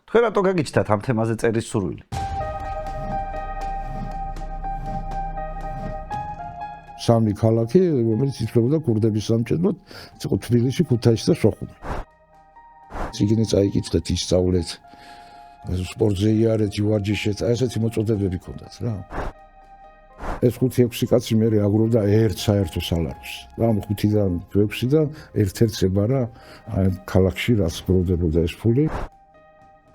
თქვენ რატო გაგიჩნდათ ამ თემაზე წერის სურვილი? სამი ქალაქი, რომელიც ითვლებოდა ქურდების სამჭედლოდ, იყო თბილისი, ქუთაისი და სოხუმი. ციგნი წაიკითხეთ, ისწავლეთ, სპორტზე იარეთ, ვარჯიშეთ, ესეთი მოწოდებები ჰქონდათ რა. ეს 5-6 კაცი მე აგროვდა ერთ საერთო სალაროს. და ამ 5-დან 6-დან ერთ-ერთს ებარა აი ქალაქში რაც გროვდებოდა ეს ფული.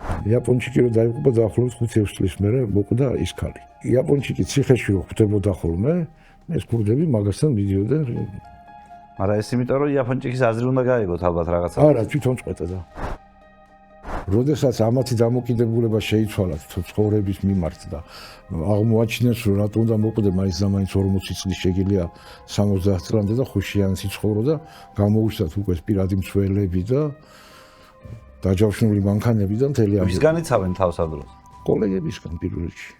იაპონჩიკი რო დაიღუპა დაახლოებით 5-6 წლის მერე მოკვდა ის ქალი. იაპონჩიკი ციხეში რო ხვდებოდა ხოლმე, ეს ქურდები მაგასთან მიდიოდნენ. მაგრამ ეს იმიტომ რომ იაპონჩიკის აზრი უნდა გაიგოთ ალბათ რაღაცა. არა, თვითონ წყვეტა და. როდესაც ამათი დამოკიდებულება შეიცვალათ ცხოვრების მიმართ და აღმოაჩინეს რომ რატომ უნდა მოკვდე მაინც და მაინც 40 წლის შეგიძლია 70 წლამდე და ხუშიანი სიცხოვრო და გამოუჩნდათ უკვე პირადი მცველები და დაჯავშნული მანქანები და მთელი ამბავი. ვისგან იცავენ თავს ამ დროს? კოლეგებისგან პირველ რიგში.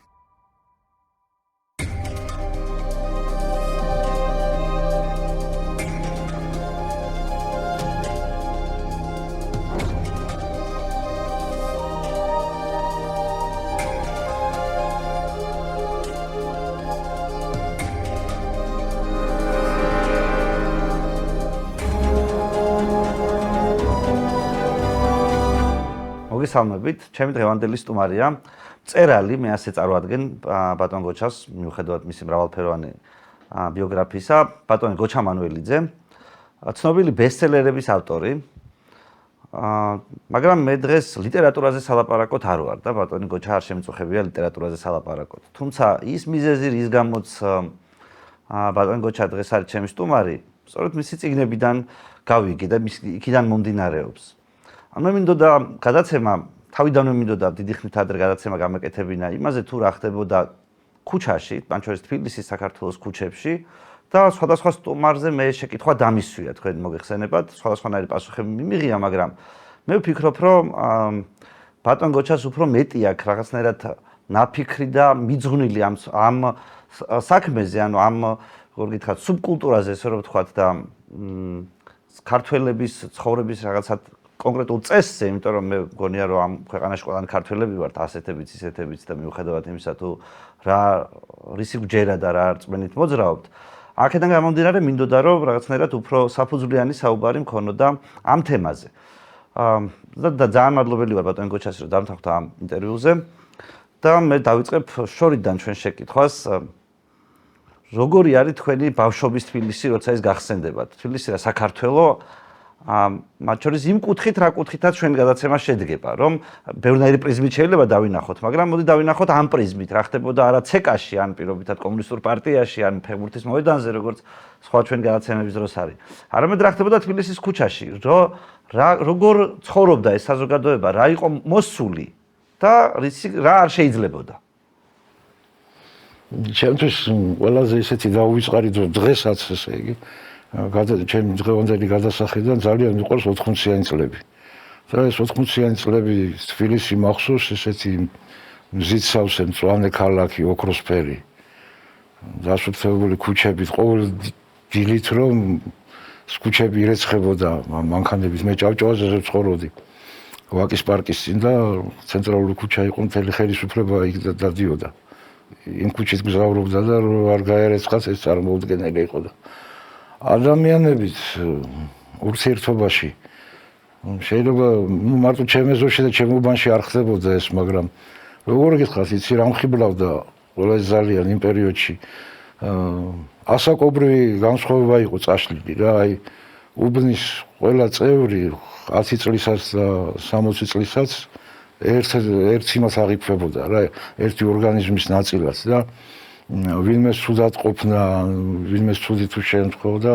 მოგესალმებით, ჩემი დღევანდელი სტუმარია მწერალი, მე ასე წარვადგენ ბატონ გოჩას, მიუხედავად მისი მრავალფეროვანი ბიოგრაფიისა, ბატონი გოჩა მანუელიძე, ცნობილი ბესტსელერების ავტორი. მაგრამ მე დღეს ლიტერატურაზე სალაპარაკოთ არ ვარ და ბატონი გოჩა არ შემწუხებია ლიტერატურაზე სალაპარაკოთ. თუმცა ის მიზეზი, რის გამოც ბატონი გოჩა დღეს არის ჩემი სტუმარი, სწორედ მისი წიგნებიდან გავიგე და იქიდან მომდინარეობს. მე მინდოდა გადაცემა, თავიდანვე მინდოდა დიდი ხნით ადრე გადაცემა გამეკეთებინა იმაზე თუ რა ხდებოდა ქუჩაში, მან შორის თბილისის საქართველოს ქუჩებში და სხვადასხვა სტუმარზე მე შეკითხვა დამისვია, თქვენ მოგეხსენებათ, სხვადასხვანაირი პასუხები მიმიღია, მაგრამ მე ვფიქრობ, რომ ბატონ გოჩას უფრო მეტი აქვს რაღაცნაირად ნაფიქრი და მიძღვნილი ამ საქმეზე, ანუ ამ როგორ გითხრათ, სუბკულტურაზე, ესე რომ ვთქვათ და ქართველების ცხოვრების რაღაცა კონკრეტულ წესზე, იმიტომ რომ მე მგონია რომ ამ ქვეყანაში ყველანი ქართველები ვართ, ასეთებიც, ისეთებიც და მიუხედავად იმისა თუ რა რისი გჯერა და რა რწმენით მოძრაობთ, აქედან გამომდინარე მინდოდა რომ რაღაცნაირად უფრო საფუძვლიანი საუბარი მქონოდა ამ თემაზე. და ძალიან მადლობელი ვარ ბატონ გოჩას რომ დამთავრდა ამ ინტერვიუზე და მე დავიწყებ შორიდან ჩვენ შეკითხვას. როგორი არის თქვენი ბავშვობის თბილისი, როცა ის გახსენდებათ? თბილისი რა საქართველო? მათ შორის იმ კუთხით, რა კუთხითაც ჩვენი გადაცემა შედგება, რომ ბევრნაირი პრიზმით შეიძლება დავინახოთ, მაგრამ მოდი დავინახოთ ამ პრიზმით, რა ხდებოდა არა ცეკაში, ან პირობითად კომუნისტურ პარტიაში, ან ფეხბურთის მოედანზე, როგორც სხვა ჩვენი გადაცემების დროს არის. არამედ რა ხდებოდა თბილისის ქუჩაში, როგორ ცხოვრობდა ეს საზოგადოება, რა იყო მოსული და რა არ შეიძლებოდა. ჩემთვის ყველაზე ისეთი დაუვიწყარი დრო დღესაც ესე იგი ჩემი დღევანდელი გადასახედიდან ძალიან მიყვარს 80-იანი წლები. და ეს 80-იანი წლები თბილისი მახსოვს ესეთი მზით-სავსე მწვანე ქალაქი, ოქროსფერი. დასუფთავებული ქუჩებით, ყოველ დილით რომ ქუჩები ირეცხებოდა მანქანებით, მე ჭავჭავაზე ვცხოვრობდი. ვაკის პარკის წინ და ცენტრალური ქუჩა იყო, მთელი ხელისუფლება იქ დადიოდა. იმ ქუჩით გზავრობდა და არ გაერეცხათ, ეს წარმოუდგენელი იყო და ადამიანებით ურთიერთობაში შეიძლება მარტო ჩემ ეზოში და ჩემ უბანში არ ხდებოდა ეს, მაგრამ როგორ გითხრათ, იცი რა მხიბლავდა ყველა ძალიან იმ პერიოდში ასაკობრივი განსხვავება იყო წაშლილი რა, აი უბნის ყველა წევრი 10 წლისაც და 60 წლისაც ერთ იმას აღიქვებოდა რა, ერთი ორგანიზმის ნაწილად და ვინმე ცუდად ყოფნა, ვინმე ცუდი თუ შეემთხვეოდა,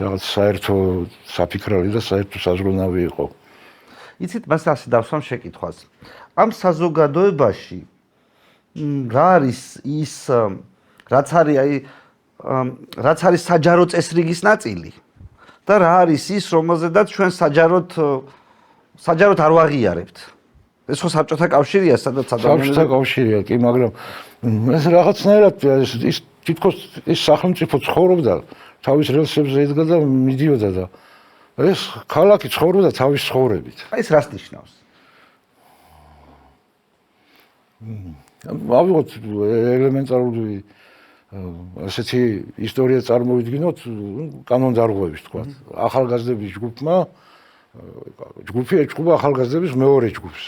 რაღაც საერთო საფიქრალი და საერთო საზრუნავი იყო. იცით, მას ასე დავსვამ შეკითხვას. ამ საზოგადოებაში რა არის ის, რაც არის საჯარო წესრიგის ნაწილი და რა არის ის, რომელზედაც ჩვენ საჯაროდ არ ვაღიარებთ. ეს ხო საბჭოთა კავშირია, სადაც ადამიანები საბჭოთა კავშირია, კი, მაგრამ ეს რაღაცნაირად ის თითქოს ის სახელმწიფო ცხოვრობდა, თავის რელსებზე იდგა და მიდიოდა და ეს ქალაქი ცხოვრობდა თავის ცხოვრებით. აი ეს რას ნიშნავს? ავიღოთ ელემენტარული ასეთი ისტორია წარმოვიდგინოთ კანონდარღვევის თქვა. ახალგაზრდების ჯგუფი ეჭვობა ახალგაზრდების მეორე ჯგუფს.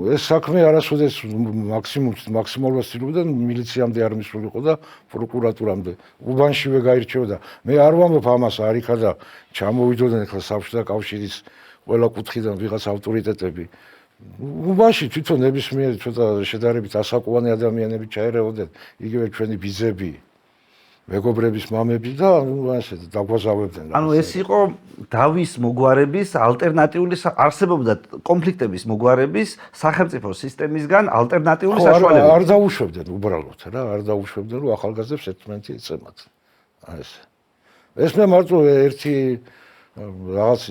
ეს საქმე არასოდეს მაქსიმალურად ცდილობდა მილიციამდე არ მისულიყო და პროკურატურამდე. უბანშივე გაირჩეოდა. მე არ ვამბობ ამას არ იქა და ჩამოვიდოდნენ ახლა საბჭოთა კავშირის ყველა კუთხიდან ვიღაც ავტორიტეტები. უბანში თვითონ ნებისმიერი ცოტა შედარებით ასაკოვანი ადამიანები ჩაერეოდნენ, იგივე ჩვენი ბიძები, მეგობრების მამები და ასე დაგვაზავებდნენ. ანუ ეს იყო დავის მოგვარების ალტერნატიული არსებობდა კონფლიქტების მოგვარების სახელმწიფო სისტემისგან ალტერნატიული საშუალება. არ დაუშვებდნენ უბრალოდ რა, არ დაუშვებდნენ რომ ახალგაზრდებს ერთმანეთი ეწემათ. ეს. ეს მე მარტო ერთი რაღაც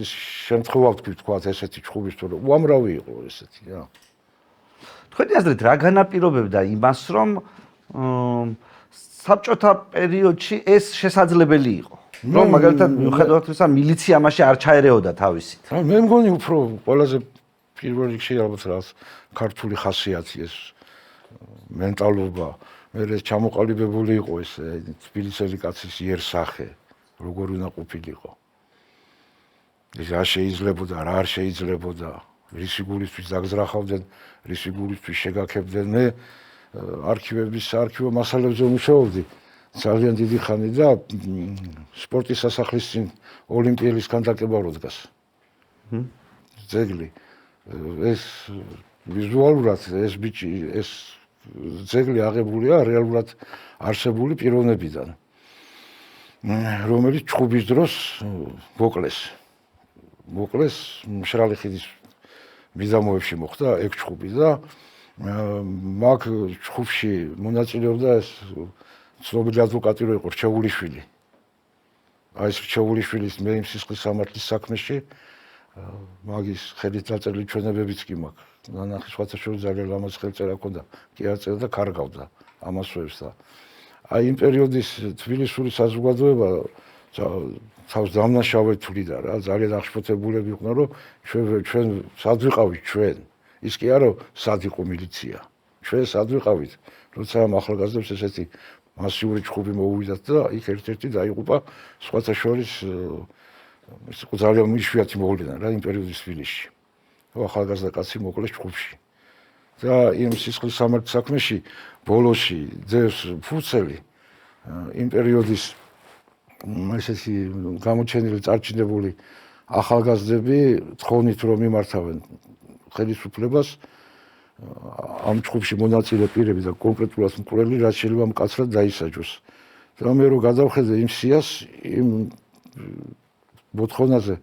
შემთხვევა ვთქვა ესეთი ჩხუბის თუ უამრავი იყო ესეთი რა. თქვენი აზრით რა განაპირობებდა იმას რომ საბჭოთა პერიოდში ეს შესაძლებელი იყო? რომ მაგალითად მიუხედავად ისა მილიცია ამაში არ ჩაერეოდა თავისით. მე მგონი უფრო ყველაზე პირველ რიგში ალბათ რაღაც ქართული ხასიათი ეს მენტალობა, მე ჩამოყალიბებული იყო ეს თბილისელი კაცის იერსახე, როგორ უნდა ყოფილიყო. ეს რა შეიძლებოდა, რა არ შეიძლებოდა, რისი გულისთვის დაგზრახავდნენ, რისი გულისთვის შეგაქებდნენ. მე არქივო მასალებზე მუშაობდი ძალიან დიდი ხანი და სპორტის სასახლის წინ ოლიმპიელის ქანდაკება რო დგას. ძეგლი ეს ვიზუალურად ეს ბიჭი ეს ძეგლი აღებულია რეალურად არსებული პიროვნებიდან, რომელიც ჩხუბის დროს მოკლეს მშრალი ხიდის მიდამოებში მოხდა ეგ ჩხუბი და მაგ ჩხუბში მონაწილეობდა ეს ცნობილი ადვოკატი რო იყო რჩეულიშვილი. აი ეს რჩეულიშვილის მე იმ სისხლის სამართლის საქმეში მაგის ხელით დაწერილი ჩვენებებიც კი მაქვს. ნანახი სხვათა შორის ძალიან ლამაზ ხელწერა ჰქონდა, კი არწერდა და კარგავდა ამასვებს და აი იმ პერიოდის თბილისური საზოგადოება თავს დამნაშავედ თვლიდა რა, ძალიან აღშფოთებულები იყვნენ რომ ჩვენ სად ვიყავით ჩვენ. ის კი არა სად იყო მილიცია. ჩვენ სად ვიყავით, როცა ამ ახალგაზრდებს ესეთი მასიური ჩხუბი მოუვიდათ და იქ ერთ-ერთი დაიღუპა სხვათა შორის ეს იყო ძალიან იშვიათი მოვლენა რა იმ პერიოდის თბილისში. ახალგაზრდა კაცი მოკლეს ჩხუბში. და იმ სისხლის სამართლის საქმეში ბოლოში ძევს ფუცელი იმ პერიოდის ესეთი გამოჩენილი წარჩინებული ახალგაზრდები თხოვნით რომ მიმართავენ ხელისუფლებას ამ ჩხუბში მონაწილე პირები და კონკრეტულად მკვლელი რაც შეიძლება მკაცრად დაისაჯოს. და მე რო გადავხედე იმ სიას იმ მოთხოვნაზე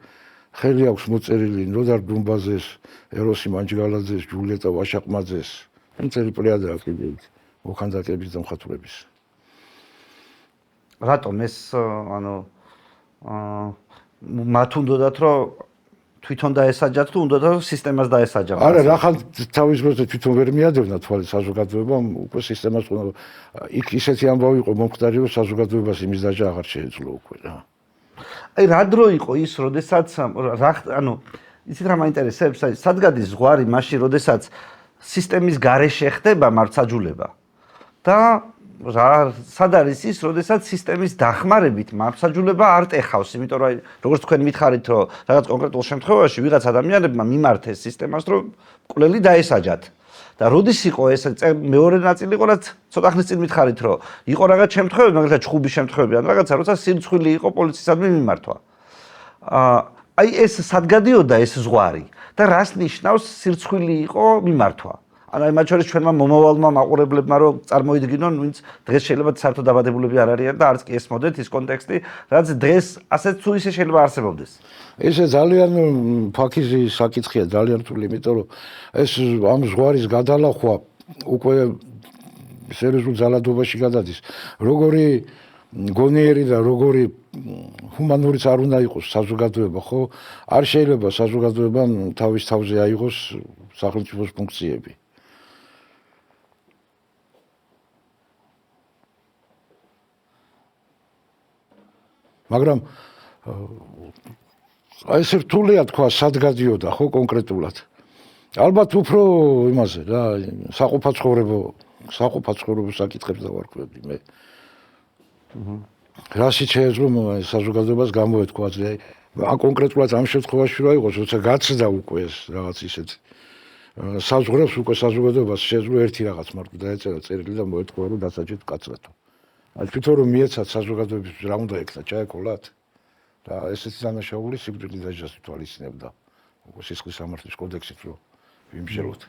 ხელი აქვს მოწერილი ნოდარ დუმბაზეს, ეროსი მანჯგალაძეს, ჯულიეტა ვაშაყმაძეს, მთელი პლეიადა კიდევ მოქანდაკების და მხატვრების. რატომ ეს ანუ მათ უნდათ რომ თვითონ დაესაჯათ თუ უნდათ რომ სისტემას დაესაჯათ? არა, რახან თავის დროზე თვითონ ვერ მიადევნა თვალის საზოგადოებამ, უკვე სისტემას იქ ისეთი ამბავი იყო მომხდარი რომ საზოგადოებას იმის დაჯა აღარ შეეძლო უკვე რა. აი რა დრო იყო ის, როდესაც ანუ იცით რა მაინტერესებს, აი სად გადის ზღვარი მაშინ, როდესაც სისტემის გარეშე ხდება მართლმსაჯულება და რა სად არის ის, როდესაც სისტემის დახმარებით მართლმსაჯულება არ ტეხავს, იმიტომ რომ როგორც თქვენ მითხარით, რომ რაღაც კონკრეტულ შემთხვევაში ვიღაც ადამიანებმა მიმართეს სისტემას, რომ მკვლელი დაესაჯათ. და როდის იყო ეს მეორე ნაწილი იყო, რაც ცოტა ხნის წინ მითხარით, რომ იყო რაღაც შემთხვევები, მაგალითად ჩხუბის შემთხვევები, ან რაღაცა, როცა სირცხვილი იყო პოლიციისადმი მიმართვა. აი ეს სად გადიოდა ეს ზღვარი და რას ნიშნავს სირცხვილი იყო მიმართვა? ანუ აი მათ შორის ჩვენმა მომავალმა მაყურებლებმა რომ წარმოიდგინონ, ვინც დღეს შეიძლება საერთოდ დაბადებულები არ არიან და არც კი ესმოდეთ ის კონტექსტი, რაც დღეს ასეც თუ ისე შეიძლება არსებობდეს. ესე ძალიან ფაქიზი საკითხია, ძალიან რთული, იმიტომ რომ ეს ამ ზღვარის გადალახვა უკვე სერიოზულ ძალადობაში გადადის. როგორი გონიერი და როგორი ჰუმანურიც არ უნდა იყოს საზოგადოება, ხო? არ შეიძლება საზოგადოებამ თავის თავზე აიღოს სახელმწიფოს ფუნქციები. მაგრამ აი ეს რთულია თქვა, სად გადიოდა ხო კონკრეტულად. ალბათ უფრო იმაზე რა, საყოფაცხოვრებო საკითხებს დავარქვევდი მე. რასიც შეეძლო საზოგადოებას გამოეთქვა ან კონკრეტულად ამ შემთხვევაში რა იყოს, როცა გაცდა უკვე ეს რაღაც ისეთ საზღვრებს უკვე საზოგადოებას შეეძლო ერთი რაღაც მარტო დაეწერა წერილი და მოეთქვა რომ დასაჯეთ კაცრათო. აი თვითონ რომ მიეცათ საზოგადოების რა უნდა ექნა ჩაეკოლათ და ესეთი დანაშაული სიკვდილით დაჯას თვალისწინებდა. უკვე სისხლის სამართლის კოდექსით რომ ვიმსჯელოთ.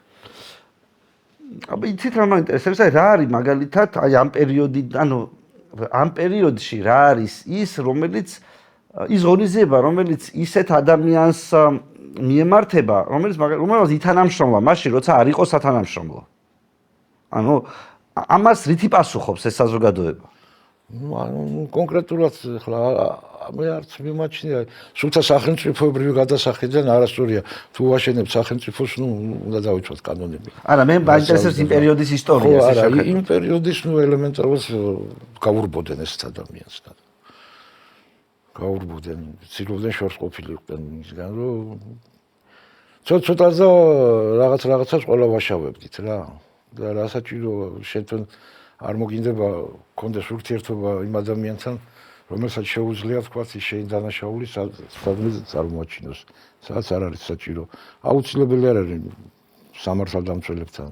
აბა იცით რა მაინტერესებს, აი რა არის მაგალითად აი ამ პერიოდში რა არის ის ღონისძიება, რომელიც ისეთ ადამიანს მიემართება, რომელიც ითანამშრომლა მაშინ, როცა არ იყო სათანამშრომლო. ანუ ამას რითი პასუხობს ეს საზოგადოება? კონკრეტულად ხლა მე არც მიმაჩნია, სულთა სახელმწიფოებრივი გადასახედიდან არასწორია. თუ ვაშენებთ სახელმწიფოს, უნდა დავიცვათ კანონები. არა, მე მაინტერესებს იმ პერიოდის ისტორია, ეს არა, იმ პერიოდის ელემენტარულად გაურბოდნენ ეს ადამიანს და გაურბოდნენ, ცდილობდნენ შორს ყოფილიყვნენ ისგან, რომ ცოტა და რაღაცას ყველა ვაშავებდით რა. და რასაჭირო შენ არ მოგინდება კონდეს ურთიერთობა იმ ადამიანთან, რომელსაც შეუძლია თქვათ ის შენ დანაშაული სადმე წარმოაჩინოს, სადაც არ არის საჭირო. აუცილებელი არ არის სამართალდამცველებთან.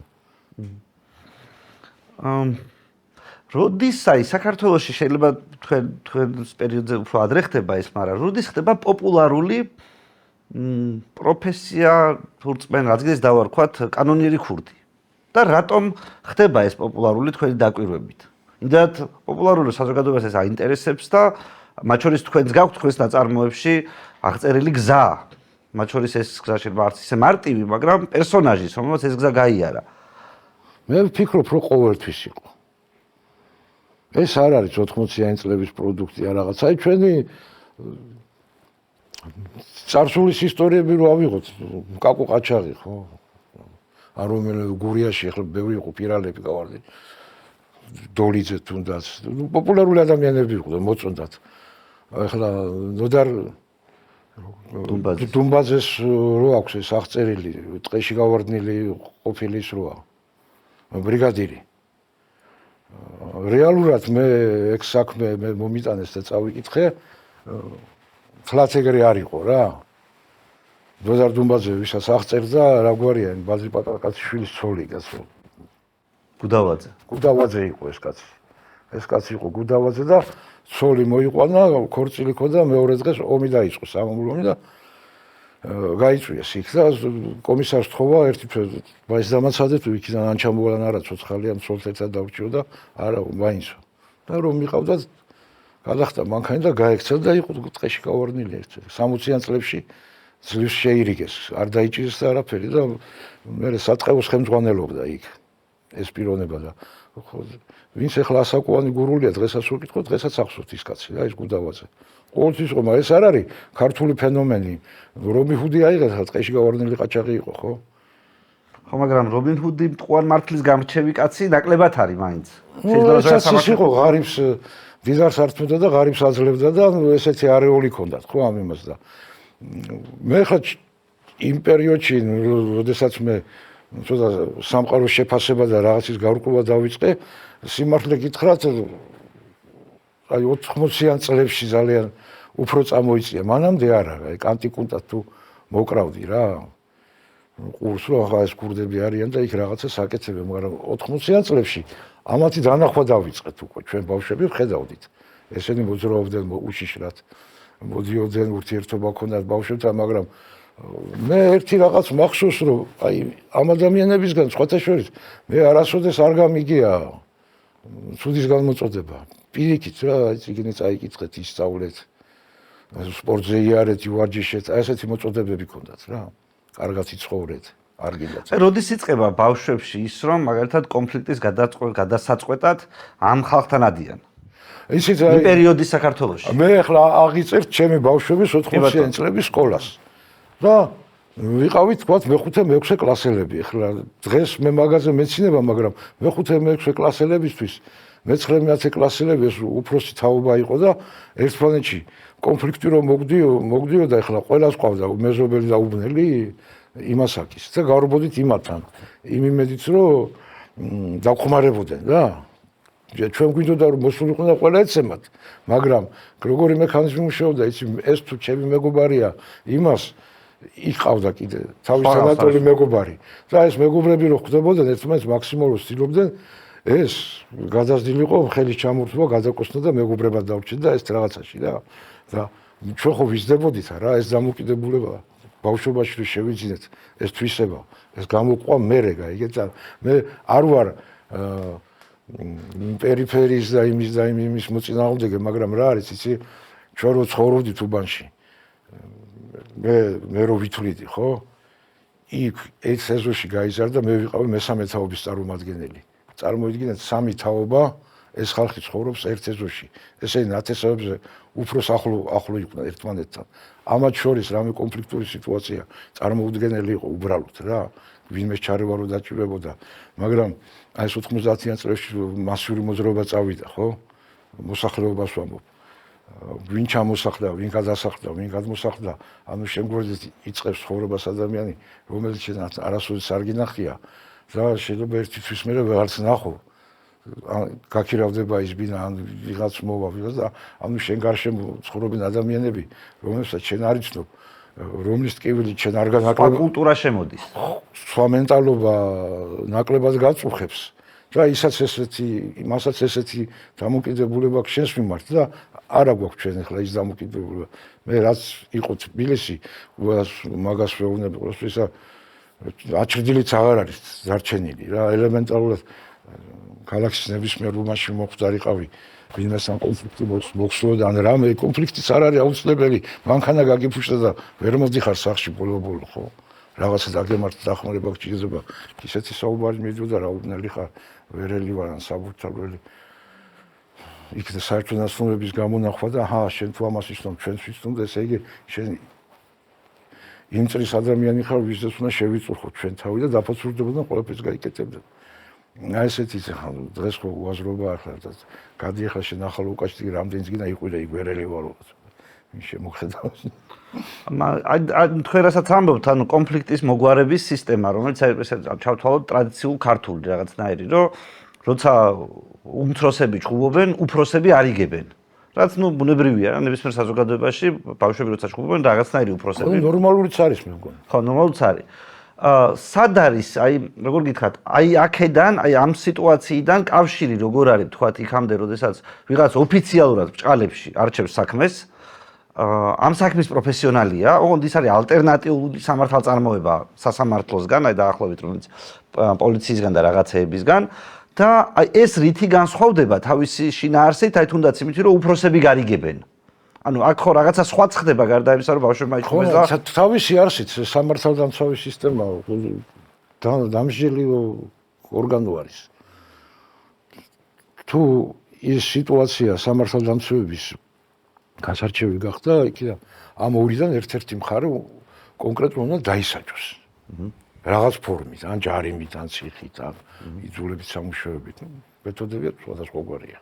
როდის აი საქართველოში შეიძლება თქვენს პერიოდზე უფრო ადრე ხდება ეს, მაგრამ როდის ხდება პოპულარული პროფესია თუ რწმენ რადგან დავარქვათ კანონიერი ქურდი? და რატომ ხდება ეს პოპულარული თქვენი დაკვირვებით? იმდენად პოპულარული საზოგადოებას ეს აინტერესებს და მათ შორის თქვენს გაქვთ თქვენს ნაწარმოებში აღწერილი გზა. მათ შორის ეს გზა შეიძლება არც ისე მარტივი, მაგრამ პერსონაჟის, რომელსაც ეს გზა გაიარა. მე ვფიქრობ, რომ ყოველთვის იყო. ეს არ არის 80-იანი წლების პროდუქტი ან რაღაც. აი ჩვენი წარსულის ისტორიები რო ავიღოთ, კაკუ ყაჩაღი ხო? არ რომელი გურიაში ახლა ბევრი იყო პირალები გავარდი. დოლიძე თუნდაც პოპულარული ადამიანები იყვნენ მოწონდათ. ახლა ნოდარ დუმბაძეს რო აქვს ეს აღწერილი ტყეში გავარდნილი ყოფილი ის როა ბრიგადირი. რეალურად მე ეგ საქმე მე მომიტანეს და წავიკითხე თლაც ეგრე არ იყო რა. ნოდარ დუმბაძე ვისაც აღწერდა რა გვარია ბაზრი პატარკაციშვილის ცოლი კაცო. გუდავაძე იყო ეს კაცი. ეს კაცი იყო გუდავაძე და ცოლი მოიყვანა, ქორწილი ქონდა, მეორე დღეს ომი დაიწყო, სამამულო ომი და გაიწვიეს იქ და კომისარს თხოვა ერთი თვე მაინც დამაცადეთ იქიდან ან ჩამოვალან არა ცოცხალიან ცოლს ერთად დავრჩიო და არა მაინცო. და რომ მიყავდათ გადახდა მანქანი და გაექცა და იყო ტყეში გავარდნილი ერთი 60-იან წლებში ძლივს შეირიგეს, არ დაიჭირეს და არაფერი და მე საწყევოს ხელმძღვანელობდა იქ. ეს პიროვნება და ვინც ახლა ასაკოვანი გურულია დღესაც ვკითხო დღესაც ახსოვთ ის კაცი რა ეს გუდავაძე ყოველთვის იყო მაგრამ ეს არ არის ქართული ფენომენი რობინ ჰუდი აიღეს ტყეში გავარდნილი ყაჩაღი იყო ხო მაგრამ რობინ ჰუდი მტყუარ მართლის გამრჩევი კაცი ნაკლებად არის მაინც შეიძლება ის იყო ღარიბს დიზარს ართმევდა და ღარიბს აძლევდა და ესეთი არეოლი ჰქონდათ ხო ამ იმას და მე ხა იმ პერიოდში როდესაც მე ცოტა სამყაროს შეფასება და რაღაცის გარკვევა დავიწყე სიმართლე გითხრათ აი 80-იან წლებში ძალიან უფრო წამოიწია მანამდე არა აი კანტიკუნტად თუ მოკრავდი რა ყურს რომ ახლა ეს კურდები არიან და იქ რაღაცა საკეთებენ მაგრამ 80-იან წლებში ამათი დანახვა დავიწყეთ უკვე ჩვენ ბავშვები ვხედავდით ესენი მოძრაობდნენ უშიშრად მოდიოდნენ ურთიერთობა ქონდათ ბავშვებთან მაგრამ მე ერთი რაღაც მახსოვს რომ აი ამ ადამიანებისგან სხვათა შორის მე არასოდეს არ გამიგია ცუდის განმოწოდება პირიქით რა აი წიგნი წაიკითხეთ ისწავლეთ სპორტზე იარეთ ივარჯიშეთ აი ესეთი მოწოდებები ქონდათ რა კარგად იცხოვრეთ არ გინდათ როდის იწყება ბავშვებში ის რომ მაგალითად კონფლიქტის გადასაწყვეტად ამ ხალხთან ადიან ისიც აი პერიოდის საქართველოში მე ახლა აღიწერთ ჩემი ბავშვების 80-იან წლების სკოლას და ვიყავით თქვათ მე-5-6 კლასელები. ახლა დღეს მე მაგაზე მეცინება, მაგრამ მე-5-6 კლასელებისთვის მე-9-10 კლასელები ეს უფროსი თაობა იყო და ერთმანეთში კონფლიქტი რომ მოგდიოდა, ახლა ყველას ყავდა მეზობელი და უბნელი იმას აკის და გავრობოდით იმათთან. იმ იმედით რომ დაგხმარებოდნენ რა. ჩვენ გვინდოდა რომ მოსულიყო და ყველა ეცემათ, მაგრამ როგორი მექანიზმი მუშაობდა, იცი ეს თუ ჩემი მეგობარია, იმას იყავდა კიდე თავის თანატოლი მეგობარი. და ეს მეგობრები რო ხვდებოდნენ ერთმანეთს მაქსიმალურად ცდილობდნენ ეს გადაზრდილიყო ხელის ჩამორთვა, გადაკოსნა და მეგობრებად დავრჩეთ და ეს რაღაცაში რა. და ჩვენ ხო ვიზრდებოდით რა, ეს დამოკიდებულება ბავშვობაში რო შევიძინეთ, ეს თვისება, ეს გამოყვა მერე გაიგეთ და მე არ ვარ პერიფერიის და იმის მოწინააღმდეგე, მაგრამ რა არის, იცი, ჩვენ რო ცხოვრობდით უბანში. მე რო ვითვლიდი, ხო? იქ ერთ სეზონში გაიზარდა, მე ვიყავი მესამე თაობის წარმომადგენელი. წარმოიდგინეთ, სამი თაობა ეს ხალხი ცხოვრობს ერთ სეზონში. ესენი ნათესავებზე უფრო ახლო იყვნენ ერთმანეთთან. ამათ შორის რამე კონფლიქტური სიტუაცია წარმოუდგენელი იყო უბრალოდ რა. ვინმეს ჩარევა რო დაჭირებოდა, მაგრამ აი ეს 90-იან წლებში მასიური მოძრაობა წავიდა, ხო? მოსახლეობას ვამბობ. ვინ ჩამოსახლდა, ვინ გადასახლდა, ვინ გადმოსახლდა, ანუ შემგვარდით იწყებს ცხოვრებას ადამიანი, რომელიც არასოდეს არ გინახია და შეიძლება ერთი თვის მერე ვეღარც ნახო. გაქირავდება ის ბინა, ან ვიღაც მოვა, ვიღაც და ანუ შენ გარშემო ცხოვრობენ ადამიანები, რომელსაც შენ არ იცნობ, რომლის ტკივილი შენ არ განაკლებ. კულტურა შემოდის. სხვა მენტალობა ნაკლებად გაწუხებს. და ისაც მასაც ესეთი დამოკიდებულება აქვს შენს მიმართ და არა გვაქვს ჩვენ ახლა ის დამოკიდებულება. მე რაც იყო თბილისი, მაგას ვეუბნები ყველას, ისა აჩრდილიც აღარ არის დარჩენილი რა, ელემენტარულად გალაქსიის ნებისმიერ უბანში მოხვდარიყავი, ვინმესთან კონფლიქტი მოხსოვდა, ან რამე კონფლიქტიც არ არის აუცილებელი, მანქანა გაგიფუშტა და ვერ მოდიხარ სახში ბოლო-ბოლო, ხო? რაღაცა დაგემართ დახმარება გჭირდება. ისეთი საუბარი მიდოდა რა უბნელი ხარ, ვერელი ვარ ან საბურთალველი. იქ საერთო ნაცნობების გამონახვა და შენ თუ ამას იცნობ, ჩვენც ვიცნობ, ესე იგი შენ იმ წრის ადამიანი ხარ, ვისაც უნდა შევიწურხო ჩვენ თავი და დაფოცურდებოდა ყველაფერს გაიკეთებდა. აი ესეთი დღეს ხო უაზრობა ახლა და გადიახლა შენ ახალ უკაჭდი რამდენიც გინდა იყვირე იქ ვერელი ვარო. ვინ შემოხედავს? თქვენ რასაც ამბობთ, ანუ კონფლიქტის მოგვარების სისტემა, რომელიც აი ესე ჩავთვალოთ ტრადიციულ ქართული რაღაცნაირი, რომ როცა უმცროსები ჩხუბობენ, უფროსები არიგებენ. რაც ბუნებრივია, ნებისმიერ საზოგადოებაში ბავშვები როცა ჩხუბობენ, რაღაცნაირი უფროსები. ნორმალურიც არის მე მგონი. ხო, ნორმალურიც არის. სად არის, აი, როგორ გითხრათ, აი აქედან, აი ამ სიტუაციიდან კავშირი როგორ არის, თქვათ, იქამდე, როდესაც ვიღაც ოფიციალურად ბჭყალებში არჩევს საქმეს, ამ საქმის პროფესიონალია, ოღონდ ის არის ალტერნატიული სამართალწარმოება სასამართლოსგან, აი დაახლოებით რომელიც პოლიციისგან და რაღაცეებისგან და აი ეს რითი განსხვავდება თავისი შინაარსით, აი თუნდაც იმით, რომ უფროსები გარიგებენ. ანუ აქ ხო რაღაცა სხვაც ხდება გარდა იმისა, რომ ბავშვებმა იხუბეს და თავისი არსით სამართალდამცავი სისტემა დამსჯელი ორგანო არის. თუ ის სიტუაცია სამართალდამცავების გასარჩევი გახდა, იქიდან ამ ორიდან ერთ-ერთი მხარე კონკრეტულად უნდა დაისაჯოს. რაღაც ფორმით, ან ჯარიმით, ან ციხით, ან იძულებით სამუშაოებით. მეთოდებია სხვადასხვაგვარია.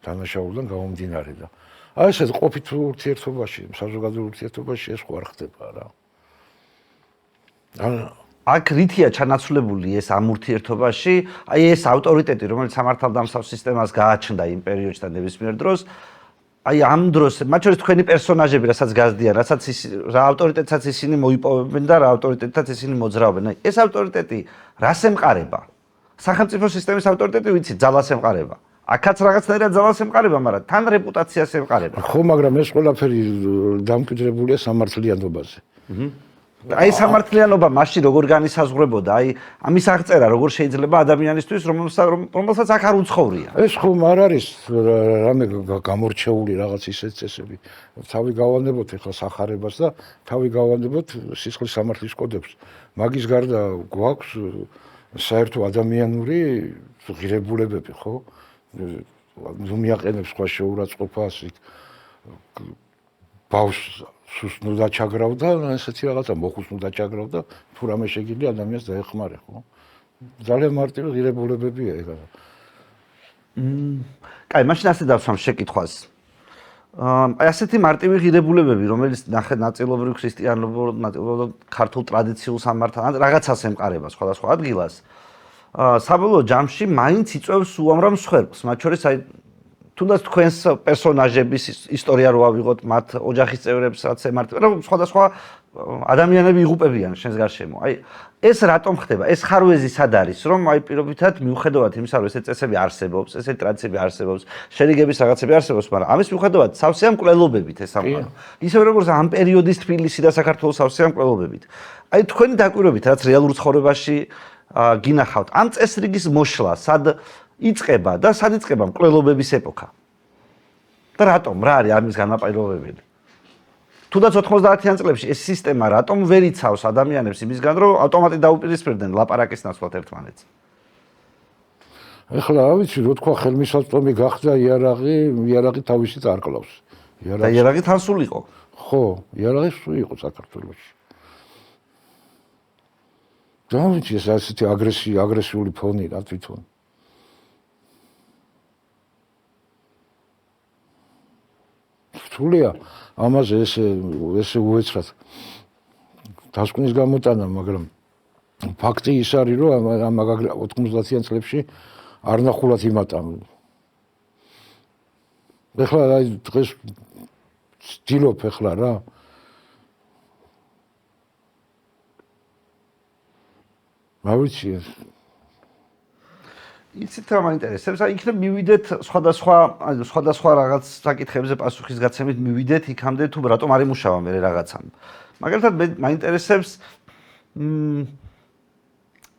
დანაშაულიდან გამომდინარე და აი ესე ყოფით ურთიერთობაში, საზოგადოებრივ ურთიერთობაში ეს ხო არ ხდება რა. აქ რითია ჩანაცვლებული ეს ამ ურთიერთობაში, აი ეს ავტორიტეტი, რომელიც სამართალდამცავ სისტემას გააჩნდა იმ პერიოდში და ნებისმიერ დროს, აი ამ დროს, მათ შორის თქვენი პერსონაჟები, რასაც გაზდიან, რასაც რა ავტორიტეტსაც ისინი მოიპოვებენ და რა ავტორიტეტსაც ისინი მოძრაობენ. აი ეს ავტორიტეტი რას ემყარება? სახელმწიფო სისტემის ავტორიტეტი ვიცი, ძალას ემყარება. აქაც რაღაცნაირად ძალას ემყარება, მაგრამ თან რეპუტაციას ემყარება. ხო, მაგრამ ეს ყველაფერი დამკვიდრებულია სამართლიანობაზე. აი სამართლიანობა მასში როგორ განისაზღვრებოდა? აი ამის აღწერა როგორ შეიძლება ადამიანისთვის, რომელსაც აქ არ უცხოვრია. ეს ხომ არ არის რამე გამორჩეული რაღაც ისეთ წესები. თავი გავანებოთ ახლა სახარებას და თავი გავანებოთ სისხლის სამართლის კოდებს. მაგის გარდა გვაქვს საერთო ადამიანური ღირებულებები, ხო? ნუ მიაყენებს სხვა შეურაცხყოფას იქ ბავშვს სუსნუ დაჩაგრავდა, ესეთი რაღაცა მოხუცნუ დაჩაგრავდა, თუ რამე შეგიძლია ადამიანს დაეხმარე, ხო? ძალიან მარტივი ღირებულებებია ეგ. კაი, მაშინ ასე დავსვამ შეკითხვას. აი ასეთი მარტივი ღირებულებები, რომელიც ნახეთ ნაწილობრივ ქრისტიანულ, ნაწილობრივ ქართულ ტრადიციულ სამართალს, რაღაცას ემყარება სხვადასხვა ადგილას. საბოლოო ჯამში მაინც იწვევს უამრავ მსხვერპლს, მათ შორის აი თუნდაც თქვენს პერსონაჟების ისტორია რო ავიღოთ, მათ ოჯახის წევრებს რაც ემართება, რა სხვადასხვა ადამიანები იღუპებიან შენს გარშემო. აი ეს რატომ ხდება? ეს ხარვეზი სად არის, რომ აი პირობითად მიუხედავად იმისა, რომ ესეთი წესები არსებობს, ესეთი ტრადიციები არსებობს, შერიგების რაღაცები არსებობს, მაგრამ ამის მიუხედავად სავსე ამ მკვლელობებით ეს ამბავი. ისევე როგორც ამ პერიოდის თბილისი და საქართველოს სავსე ამ მკვლელობებით. აი თქვენი დაკვირვებით, რაც რეალურ ცხოვრებაში გინახავთ, ამ წესრიგის მოშლა სად იწყება და სად იწყება მკვლელობების ეპოქა? და რატომ? რა არის ამის განმაპირობებელი? თუნდაც 90-იან წლებში ეს სისტემა რატომ ვერ იცავს ადამიანებს იმისგან, რომ ავტომატურად დაუპირისპირდნენ ლაპარაკის ნაცვლად ერთმანეთს? ეხლა რა ვიცი, რო თქვა ხელმისაწვდომი გახდა იარაღი თავისით არ კლავს. და იარაღი თან სულ იყო. ხო, იარაღი სულ იყო საქართველოში. და ვიცი ეს ასეთი აგრესიული ფონი რა თვითონ. სულია ამაზე ესე უეცრად დასკვნის გამოტანა, მაგრამ ფაქტი ის არის, რომ ამ 90-იან წლებში არ ნახულად იმატა. ეხლა აი დღეს ვცდილობ ეხლა რა. რა ვიცი ეს იცით რა მაინტერესებს, აი იქნებ მივიდეთ სხვადასხვა რაღაც საკითხებზე პასუხის გაცემით მივიდეთ იქამდე თუ რატომ არ იმუშავა მე რაღაცამ. მაგალითად მე მაინტერესებს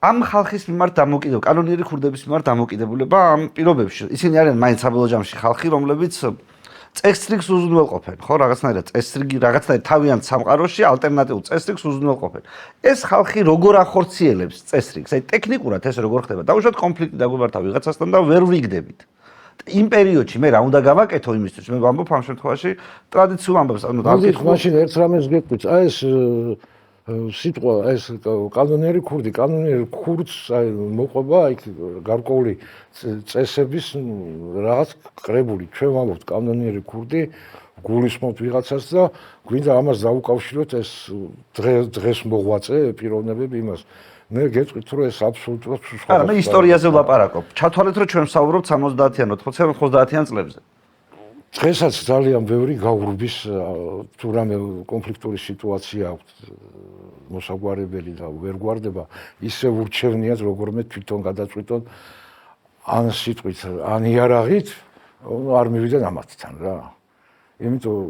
ამ ხალხის მიმართ დამოკიდებულება, კანონიერი ქურდების მიმართ დამოკიდებულება ამ პირობებში. ისინი არიან მაინც საბოლოო ჯამში ხალხი, რომლებიც წესრიგს უზრუნველყოფენ, ხო, რაღაცნაირად წესრიგი, რაღაცნაირად თავიანთ სამყაროში ალტერნატიულ წესრიგს უზრუნველყოფენ. ეს ხალხი როგორ ახორციელებს წესრიგს? აი ტექნიკურად ეს როგორ ხდება? დაუშვათ კონფლიქტი დაგვიმართა ვიღაცასთან და ვერ ვიგდებით. იმ პერიოდში მე რა უნდა გავაკეთო იმისთვის? მე ვამბობ ამ შემთხვევაში ტრადიციულ ამბავს, ანუ დავკითხო მაშინ ერთ რამეს გეტყვით, აი ეს სიტყვა ეს კანონიერი ქურდს აი მოყვება აი გარკვეული წესების რაღაც კრებული. ჩვენ ვამბობთ კანონიერი ქურდი, გულისხმობთ ვიღაცას და გვინდა ამას დაუკავშიროთ ეს დღეს მოღვაწე პიროვნებები იმას. მე გეტყვით რომ ეს აბსოლუტურად სხვა. არა, მე ისტორიაზე ვლაპარაკობ. ჩათვალეთ რომ ჩვენ ვსაუბრობთ 70-იან, 80-იან, 90-იან წლებზე. დღესაც ძალიან ბევრი გაურბის თუ რამე კონფლიქტური სიტუაცია აქვს მოსაგვარებელი და ვერ გვარდება, ისე ურჩევნიათ როგორმე თვითონ გადაწყვიტონ ან სიტყვით, ან იარაღით, არ მივიდნენ ამათთან რა. იმიტომ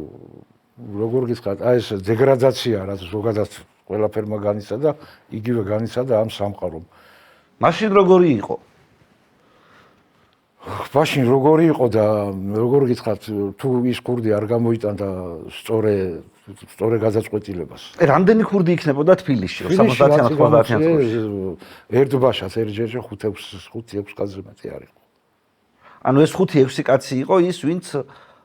როგორ გითხრათ, აი ეს დეგრადაცია რაც ზოგადად ყველაფერმა განიცადა, იგივე განიცადა ამ სამყარომ. მაშინ როგორი იყო? მაშინ როგორი იყო და როგორ გითხრათ, თუ ის ქურდი არ გამოიტანდა სწორე გადაწყვეტილებას. რამდენი ქურდი იქნებოდა თბილისში 70-იან 90-იან წლებში? ერთბაშად ერთჯერში 5-6 კაცზე მეტი არ იყო. ანუ ეს 5-6 კაცი იყო ის, ვინც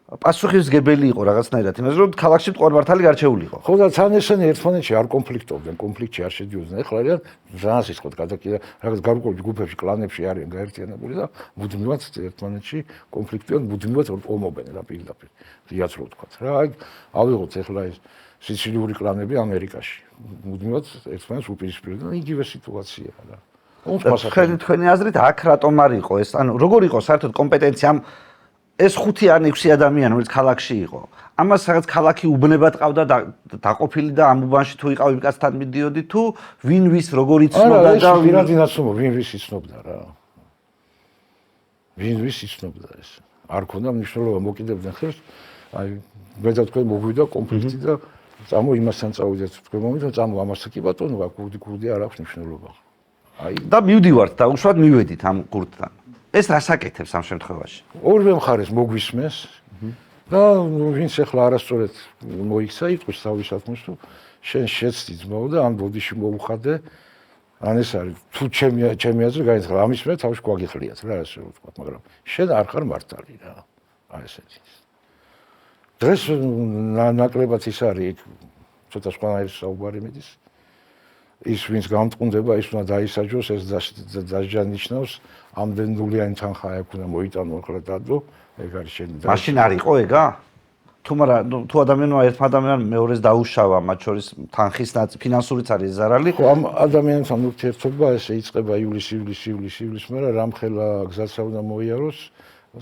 პასუხისმგებელი იყო რაღაცნაირად იმაზე, რომ ქალაქში მტკვარ-მართალი გარჩეული იყო. ხო და თან ესენი ერთმანეთში არ კონფლიქტობდნენ, კონფლიქტში არ შედიოდნენ. ეხლა არიან ზანას ისყოთ გადაკიდა, რაღაც გარკვეულ ჯგუფებში, კლანებში არიან გაერთიანებული და მუდმივად ერთმანეთში კონფლიქტიან, მუდმივად ომობენ რა პირდაპირ. ღიაც რო ვთქვათ რა. აი ავიღოთ ეხლა ეს სიცილიური კლანები ამერიკაში. მუდმივად ერთმანეთს უპირისპირდნენ, იგივე სიტუაციაა რა. თქვენი აზრით აქ რატომ არ იყო ეს? ანუ როგორ იყო საერთოდ კომპეტენცია ამ ეს 5 ან 6 ადამიანი, რომელიც ქალაქში იყო. ამას რაღაც ქალაქი უბნებად ყავდა დაყოფილი და ამ უბანში თუ იყავ იმ კაცთან მიდიოდი თუ ვინ ვის როგორ იცნობდა და ვინადი ნაცნობ, ვინ ვის იცნობდა რა. ვინ ვის იცნობდა ეს. არ ქონდა მნიშვნელობა მოკიდებდნენ ხელს. აი მე და თქვენ მოგვიდა კონფლიქტი და წამო იმასთან წავიდეთ. თქვენ მომიდეთ წამო ამასთან კი ბატონო, ქურდი არ აქვს მნიშვნელობა. აი და მივდივართ და უშუალოდ მივედით ამ ქურდთან. ეს რას აკეთებს ამ შემთხვევაში? ორივე მხარეს მოგვისმეს და ვინც ახლა არასწორად მოიქცა იტყვის თავისათქმულს თუ შენ შეცდი ძმაო და ამ ბოდიში მოუხადე ან ეს არის თუ ჩემი აზრი გაიცხრა ამის მე თავში გვაგიხლიათ რა ასე ვთქვა მაგრამ შენ არ ხარ მართალი რა აი ესეთი დღეს ნაკლებად ის არის ცოტა სხვანაირი საუბარი მიდის ის ვინც გამწყუნდება ის უნდა დაისაჯოს ეს დაჟანიშნავს ამდენ ნულიანი თანხა აქვს უნდა მოიტანო ახლა დადო ეგ არის შენი მაშინ არ იყო ეგა თუ ადამიანმა ერთმა ადამიანმა მეორეს დაუშავა, მათ შორის თანხის ფინანსურიც არის ზარალი. ხო, ამ ადამიანთან ურთიერთობა ესე იწყება ივლის, მაგრამ რამხელა გზაცა უნდა მოიაროს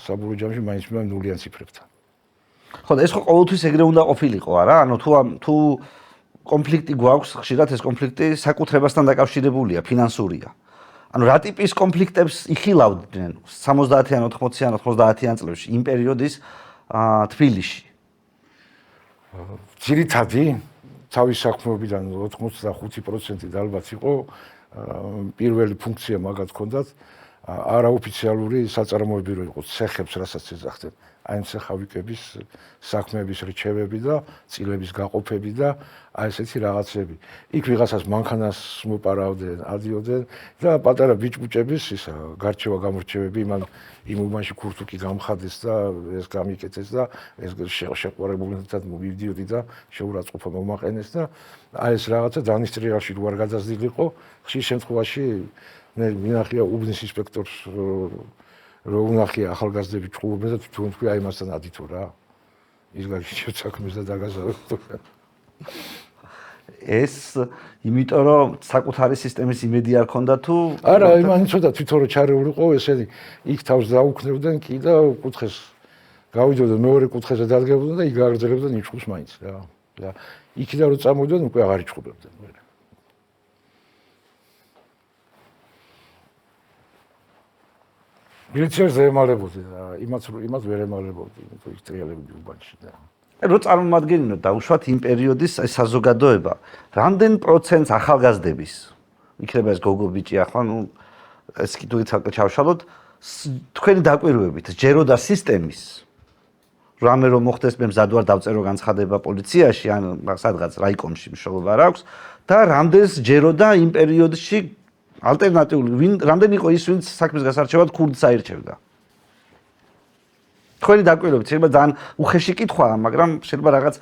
საბურო ჯამში მაინც ნულიან ციფრებთან. ხო, ეს ხო ყოველთვის ეგრე უნდა ყოფილიყო, არა? ანუ თუ კონფლიქტი გვაქვს, ხშირად ეს კონფლიქტი საკუთრებასთან დაკავშირებულია, ფინანსურია. ანუ რა ტიპის კონფლიქტებს იხილავდნენ 70-იან, 80-იან, 90-იან წლებში იმ პერიოდის თბილისში? ძირითადი თავის საქმეობიდან 85% ალბათ იყო პირველი ფუნქცია მაგათ ჰქონდათ არაოფიციალური საწარმოები რო იყო ცეხებს რასაც ეძახდნენ აი ამ ცეხავიკების საქმეების რჩევები და წილების გაყოფები და აი ესეთი რაღაცები იქ ვიღაცას მანქანას მოპარავდნენ ადიოდნენ და პატარა ბიჭბუჭების ისა გარჩევა გამორჩევები იმ უბანში ქურთუკი გამხადეს და ეს გამიკეთეს და ეს შეყვარებულნთან მივიდიოდი და შეურაცხყოფა მომაყენეს და აი ეს რაღაცა დანისტრიალში რო არ გადაზრდილიყო ხშირ შემთხვევაში მე მინახია უბნის ინსპექტორს რო უნახია ახალგაზრდები ჭყუობენ და თვითონ თქვი აი მასთან ადითო რა ის გაგიჩვენე საქმეს და დაგაზავო ეს იმიტომ რომ საკუთარი სისტემის იმედი არ ქონდა თუ არა იმანი ცოტა თვითონ რო ჩარეულიყო ესენი იქ თავს დაუქნევდნენ კი და კუთხეს გავიდოდნენ მეორე კუთხეზე დადგებოდნენ და იქ გააგრძელებდნენ იჭყუს მაინც რა და იქიდან რო წამოვიდნენ უკვე აღარ იჭყუებდნენ მილიციაში ემალებოდი და იმათ ვერ ემალებოდი თუ ის ტრიალებდი უბანში და რო წარმომადგენლობ დაუშვათ იმ პერიოდის საზოგადოება რამდენ პროცენტს ახალგაზრდების იქნება ეს გოგო ბიჭი ახლა ნუ ეს კიდევ ცალკე ჩავშალოთ თქვენი დაკვირვებით ჯეროდა სისტემის რამე რომ მოხდეს მე მზად ვარ დავწერო განცხადება პოლიციაში ან სადღაც რაიკომში მშობლობა არ აქვს და რამდენს ჯეროდა იმ პერიოდში ალტერნატიული რამდენი იყო ის ვინც საქმის გასარჩევად ქურდს აირჩევდა თქვენი დაკვირვებით შეიძლება ძალიან უხეში კითხვაა მაგრამ შეიძლება რაღაც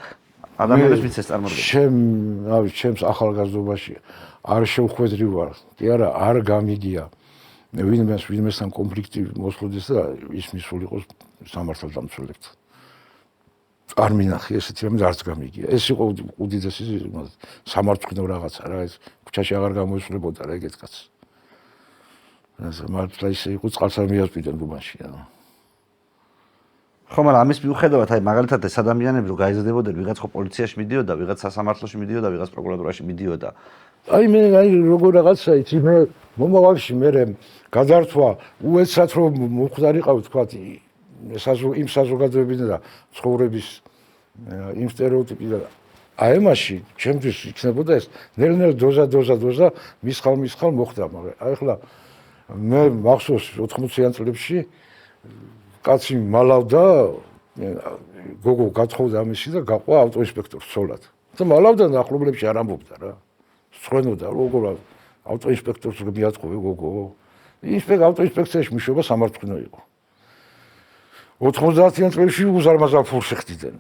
ადამიანებს ვიცეს წარმოდგენა ჩემს ახალგაზრდობაში არ შევხვედრი ვარ კი არა არ გამიგია ვინმესთან კონფლიქტი მოსვლოდეს და ის მისულიყოს სამართალდამცველებთან არ მინახი ესეთი რამე არც გამიგია ეს იყო უდიდესი სამართლო რაღაცა რა ეს ქუჩაში აღარ გამოისვლებოდა რა ეგეთ კაცს ეს მართლა ისე იყო წყალსა მიასპიდან უბანში ხო მაგრამ ამის მიუხედავად აი მაგალითად ეს ადამიანები რო გაიზრდებოდნენ ვიღაც ხო პოლიციაში მიდიოდა ვიღაც სასამართლოში მიდიოდა ვიღაც პროკურატურაში მიდიოდა აი მე როგორ რაღაცა იცი მე მომავალში მე გადართვა უეცრად რომ მოხდარიყავ თქვა იმ საზოგადოებიდან და ცხოვრების იმ სტერეოტიპი და აი მაშინ ჩემთვის იქნებოდა ეს ნელ-ნელ დოზა მისხალ მოხდა მაგრამ აი ახლა მე მახსოვს 80-იან წლებში კაცი მალავდა გოგო გათხოვდა ამისი და გაყვა ავტოინსპექტორს ცოლად და მალავდა და ახლობლებში არ ამბობდა რა სწრენოდა როგორ ავტოინსპექტორს მიატყოვე გოგო ავტოინსპექციაში მუშაობა სამართლინო იყო 90-იან წლებში უზარმაზარ ფულს ხდიდნენ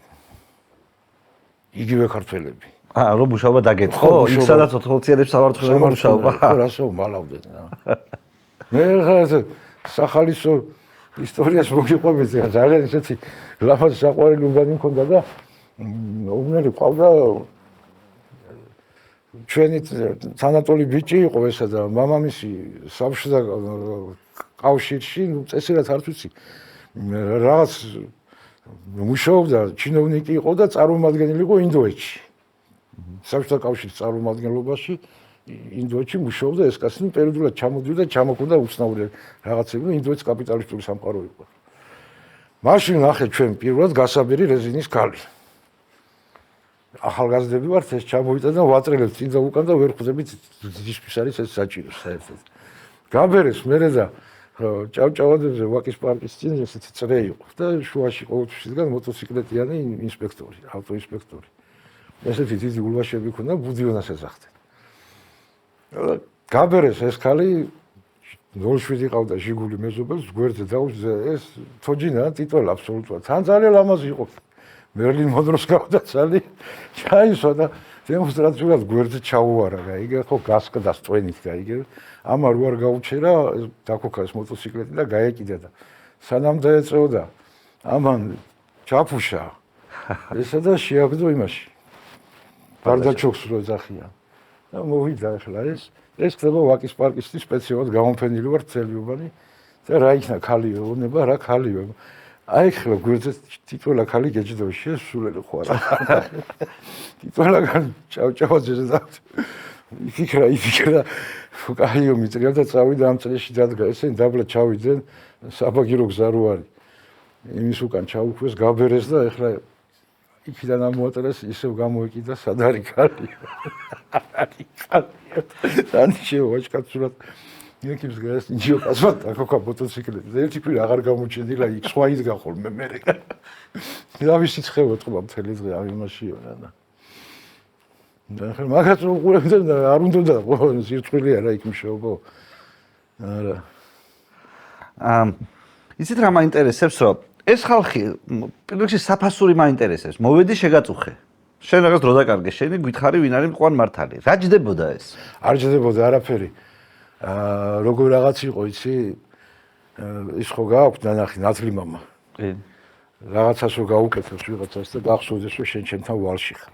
იგივე ქართველები რომ მუშაობა დაგეთხო იქ სადაც 80-იანებში სამართლინო მუშაობა ხო რასო მალავდნენ რა მე ხა სახალისო ისტორიას მოგიყვებით ძალიან ისეთი ლაფაზ საყვარელი უბანი მქონდა და უბნელი ყავდა ჩვენი თანატოლი ბიჭი იყო ესა და მამამისი საბჭოთა კავშირში წესერად არ ვიცი რაღაც მუშაობდა ჩინოვნიკი იყო და წარმომადგენელი იყო ინდოეთში საბჭოთა კავშირის წარმომადგენლობაში ინდოეთში მუშაობდა ეს კაცი პერიოდულად ჩამოდიოდა ჩამოკვდა უცნაური რაღაცები ინდოეთის კაპიტალისტური სამყარო იყო მაშინ ნახე ჩვენ პირველად გასაბერი რეზინის ქალი ახალგაზრდები ვართ ეს ჩამოვიდა და ვატრილებთ წინ და უკან და ვერ ხვდებით ძისთვის არის ეს საჭირო საერთოდ გაბერეს მერე და ჭავჭავადებზე ვაკის პარკის წინ ესეთი წრე იყო და შუაში ყოველთვის იდგა მოტოციკლეტიანი ინსპექტორი ავტოინსპექტორი ესეთი დიდი ულვაშები ქონდა ბუდიონას ეძახდნენ გაბერეს ეს ქალი 07 ყავდა ჟიგული მეზობელს გვერდზე დაუძე ეს თოჯინა ტიტველი აბსოლუტურად თან ძალიან ლამაზი იყო მერლინ მონროს ყავდა ცალი ჩაისვა და დემონსტრაციულად გვერდზე ჩაუვარა გაიგე ხო გასკდა სწვენით გაიგე ამარ უარ გაუჩერა დაქოქა ეს მოტოციკლეტი და გაეკიდა და სანამ დაეწეოდა ამან ჩაფუშა ესა და შეაგდო იმაში. ბარდაჩოქს რო ეძახიან. და მოვიდა ახლა ეს ხდება ვაკის პარკის სპეციალურად გამოფენილი ვარ წელიობანი და რა იქნა ქალიო უნება რა ქალიო. აი ხლა გვერდზე თითოეულ ქალი გეჯდო შესულელი ხო არა. თითოეულ ჩავჭავაზე და იფიქრა კაიო მიტრია და წავიდა ამ წრეში დადგა ესენი დაბლა ჩავიდნენ საბაგირო გზა რო არის. იმის უკან ჩაუხვეს გაბერეს და ეხლა იქიდან ამოაწერეს ისევ გამოეკიდა სად არის ქალიო. დანიშე ვაჭკაცურად იქებს გას ნიჭიოკას ვატაკო მოტოციკლებზე ერთი კვირა აღარ გამოჩენილა იქ სხვა იდგა ხოლმე მე. და ვიცი ცხევა თქმა მთელი დღე ამ იმაშიო რა. და ახლა მაგაც უყურებდნენ და არ უნდა სირცხვილი არა იქ მშობო. არა. იცით რა მაინტერესებს რომ ეს ხალხი პირველ რიგში საფასური მაინტერესებს. მოვედი შეგაწუხე. შენ რაღაც დრო დაკარგე, შენი გითხარი ვინ არის მყوان მართალი. რა ჯდებოდა ეს? არ ჯდებოდა არაფერი. როგორ რაღაც იყო იცი? ის ხო გააქვს ნანახი ნათლი მამა. კი. რაღაცას რო გაუკეთებს ვიღაცას და გახსოვდეს რომ შენ ჩემთან ვალში ხარ.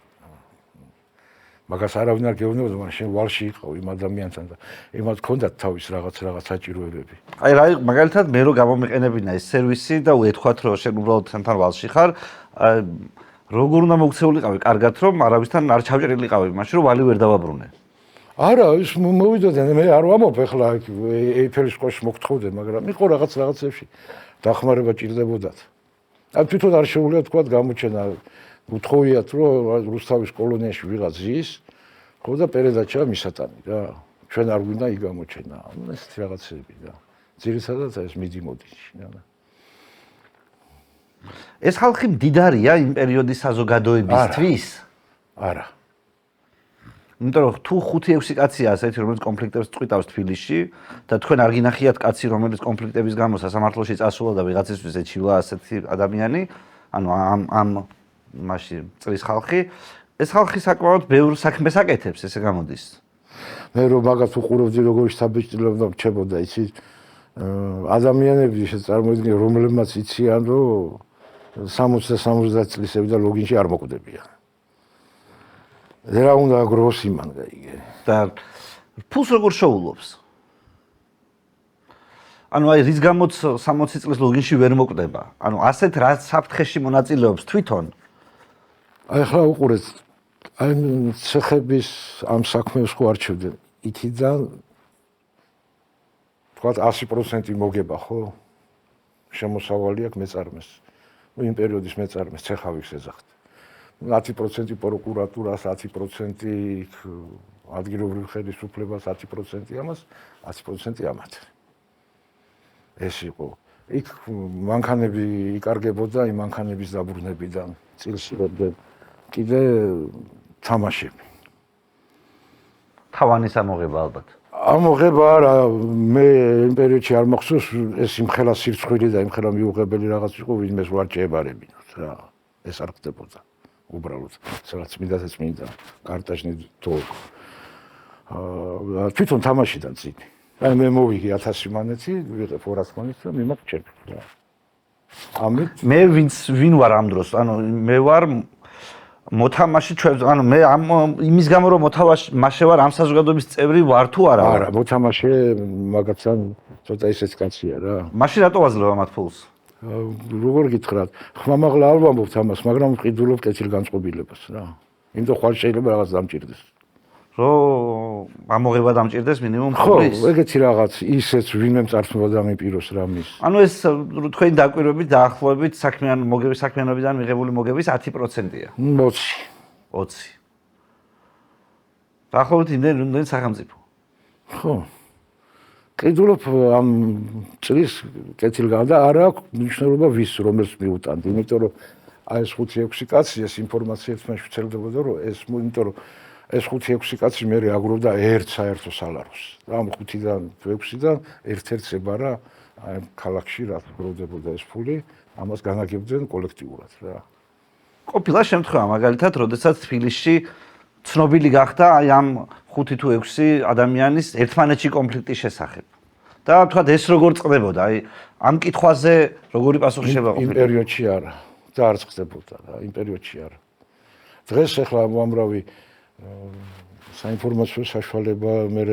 მაგას არავინ არ გეუბნებოდა, მაგრამ შენ ვალში იყავ იმ ადამიანთან და იმათ ჰქონდათ თავის რაღაც საჭიროებები. აი რა მაგალითად მე რო გამომიყენებინა ეს სერვისი და უთქვათ რომ შენ უბრალოდ თანთან ვალში ხარ, როგორ უნდა მოქცეულიყავი კარგად რომ არავისთან არ ჩავჭრილიყავი მაშინ რომ ვალი ვერ დავაბრუნე. არა, ის მოვიდოდა, მე არ ვამბობ ახლა ეიფელის სკოლაში მოგთხოვდნენ, მაგრამ იყო რაღაცებში დახმარება ჭირდებოდათ. ან თვითონ არ შეუძლია თქვა გამოჩენა უთხოვიათ რომ რუსთავის კოლონიაში ვიღაც ზის, ხო და პერედაჩა მისატანი რა. ჩვენ არ გვინდა იქ გამოჩენა. ესეთი რაღაცები და ძირითადად ეს მიდიმოდი რა. ეს ხალხი მდიდარია იმ პერიოდის საზოგადოებისთვის? არა. იმიტომ რომ თუ 5-6 კაცია ასეთი რომელიც კონფლიქტებს წვიტავს თბილისში და თქვენ არ გინახიათ კაცი რომელიც კონფლიქტების გამო სასამართლოში წასულა და ვიღაცისთვის ეჩივლა ასეთი ადამიანი, ანუ ამ მასში წრის ხალხი, ეს ხალხი საკმაოდ ბევრ საქმეს აკეთებს, ესე გამოდის. მე რომ მაგას უყურებდი როგორ შთაბეჭდილებდა რჩებოდა იცი ადამიანები წარმოიდგინე რომლებმაც იციან რომ 60 წლისები და ლოგინში არ მოკვდებიან. რა უნდა აგროს იმან გაიგე. და ფულს როგორ შოულობს? ანუ აი რის გამოც 60 წლის ლოგინში ვერ მოკვდება? ანუ ასეთ რა საფრთხეში მონაწილეობს თვითონ? აი ახლა უყურეთ, აი ცეხების ამ საქმეს ხო არჩევდნენ. ითიდან თქვა 100% მოგება ხო? შემოსავალი აქვს მეწარმეს. იმ პერიოდის მეწარმეს ცეხავიქს ეძახთ. 10% პროკურატურას, 10% ადგილობრივ ხელისუფლებას, 10% ამას, 10% ამათ. ეს იყო. იქ მანქანები იკარგებოდა იმ მანქანების დაბრუნებიდან, წილსვებდნენ კიდე თამაშები. თავანის ამოღება ალბათ. ამოღება არა, მე იმ პერიოდში არ მახსოვს ეს იმხელა სირცხვილი და იმხელა მიუღებელი რაღაც იყო, ვინმეს ვარ ჭებარებინოთ რა. ეს არ ხდებოდა. უბრალოდ სადაც წმინდა კარტაჟნი თო თვითონ თამაშიდან წინი. აი მე მოვიგე 1000 მანეთი, ვიღებ 200 მანეთი და მიმაჩერებ რა. ამით მე ვინ ვარ ამ დროს? ანუ მე ვარ მოთამაშე ჩვენ, ანუ მე იმის გამო რომ მოთამაშე ვარ ამ საზოგადოების წევრი ვარ თუ არა? არა, მოთამაშე მაგაცან ცოტა ისეც კაცია რა. მაშინ რატო ვაძლევ ამათ ფულს? როგორ გითხრათ, ხმამაღლა არ ვამბობთ ამას, მაგრამ ვყიდულობ კეთილ განწყობილებას რა. იმიტომ ხვალ შეიძლება რაღაც დამჭირდეს. რომ ამოღება დამჭირდეს მინიმუმ ხო, ფულის. ეგეთი რაღაც ისეც ვინმე მწართმობა დამიპიროს რამის. ანუ ეს თქვენი დაკვირვებით დაახლოებით საქმიანობიდან მიღებული მოგების 10%-ია. 20. დაახლოებით იმდენ სახელმწიფო. ხო. ყიდულობ ამ წრის კეთილგან და არ აქვს მნიშვნელობა ვის რომელს მიუტანდი, იმიტომ რომ აი ეს 5-6 კაცი ეს ინფორმაცია ერთმანეთს ვრცელდებოდა რომ ეს იმიტომ რომ ეს 5-6 კაცი მე აგროვდა ერთ საერთო სალაროს. ამ 5-დან 6-დან ერთ-ერთს ებარა აი ქალაქში რა გროვდებოდა ეს ფული, ამას განაგებდნენ კოლექტიურად რა. ყოფილა შემთხვევა მაგალითად, როდესაც თბილისში ცნობილი გახდა აი ამ 5 თუ 6 ადამიანის ერთმანეთში კონფლიქტის შესახებ. და თქვა ეს როგორ წყდებოდა? აი ამ კითხვაზე როგორი პასუხი შევა ყოფილა? იმ პერიოდში არა. და არც ხდებოდა რა იმ პერიოდში არა. დღეს ახლა უამრავი საინფორმაციო საშუალება, მე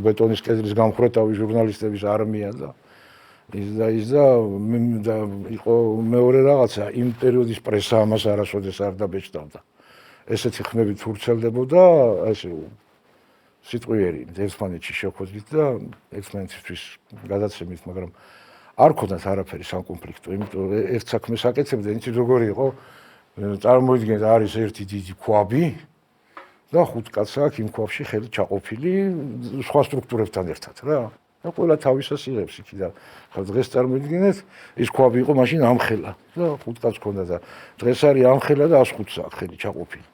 ბეტონის კედლის გამხრეტავი ჟურნალისტების არმია და ის და იყო მეორე რაღაცა იმ პერიოდის პრესა ამას არასოდეს არ დაბეჭდავდა. ესეთი ხმები თუ ვრცელდებოდა, ესე სიტყვიერი ერთმანეთში შეხვედრით და ერთმანეთისთვის გადაცემით, მაგრამ არ ქონდათ არაფერი საკონფლიქტო, იმიტომ ერთ საქმეს აკეთებდნენ, იცით როგორი იყო, წარმოიდგინეთ არის ერთი დიდი ქვაბი და 5 კაცი აქვს იმ ქვაბში ხელი ჩაყოფილი სხვა სტრუქტურებთან ერთად რა. და ყველა თავისას იღებს იქ და დღეს წარმოიდგინეთ ის ქვაბი იყო მაშინ ამხელა და 5 კაცი ქონდა და დღეს არის ამხელა და 105 აქვს ხელი ჩაყოფილი.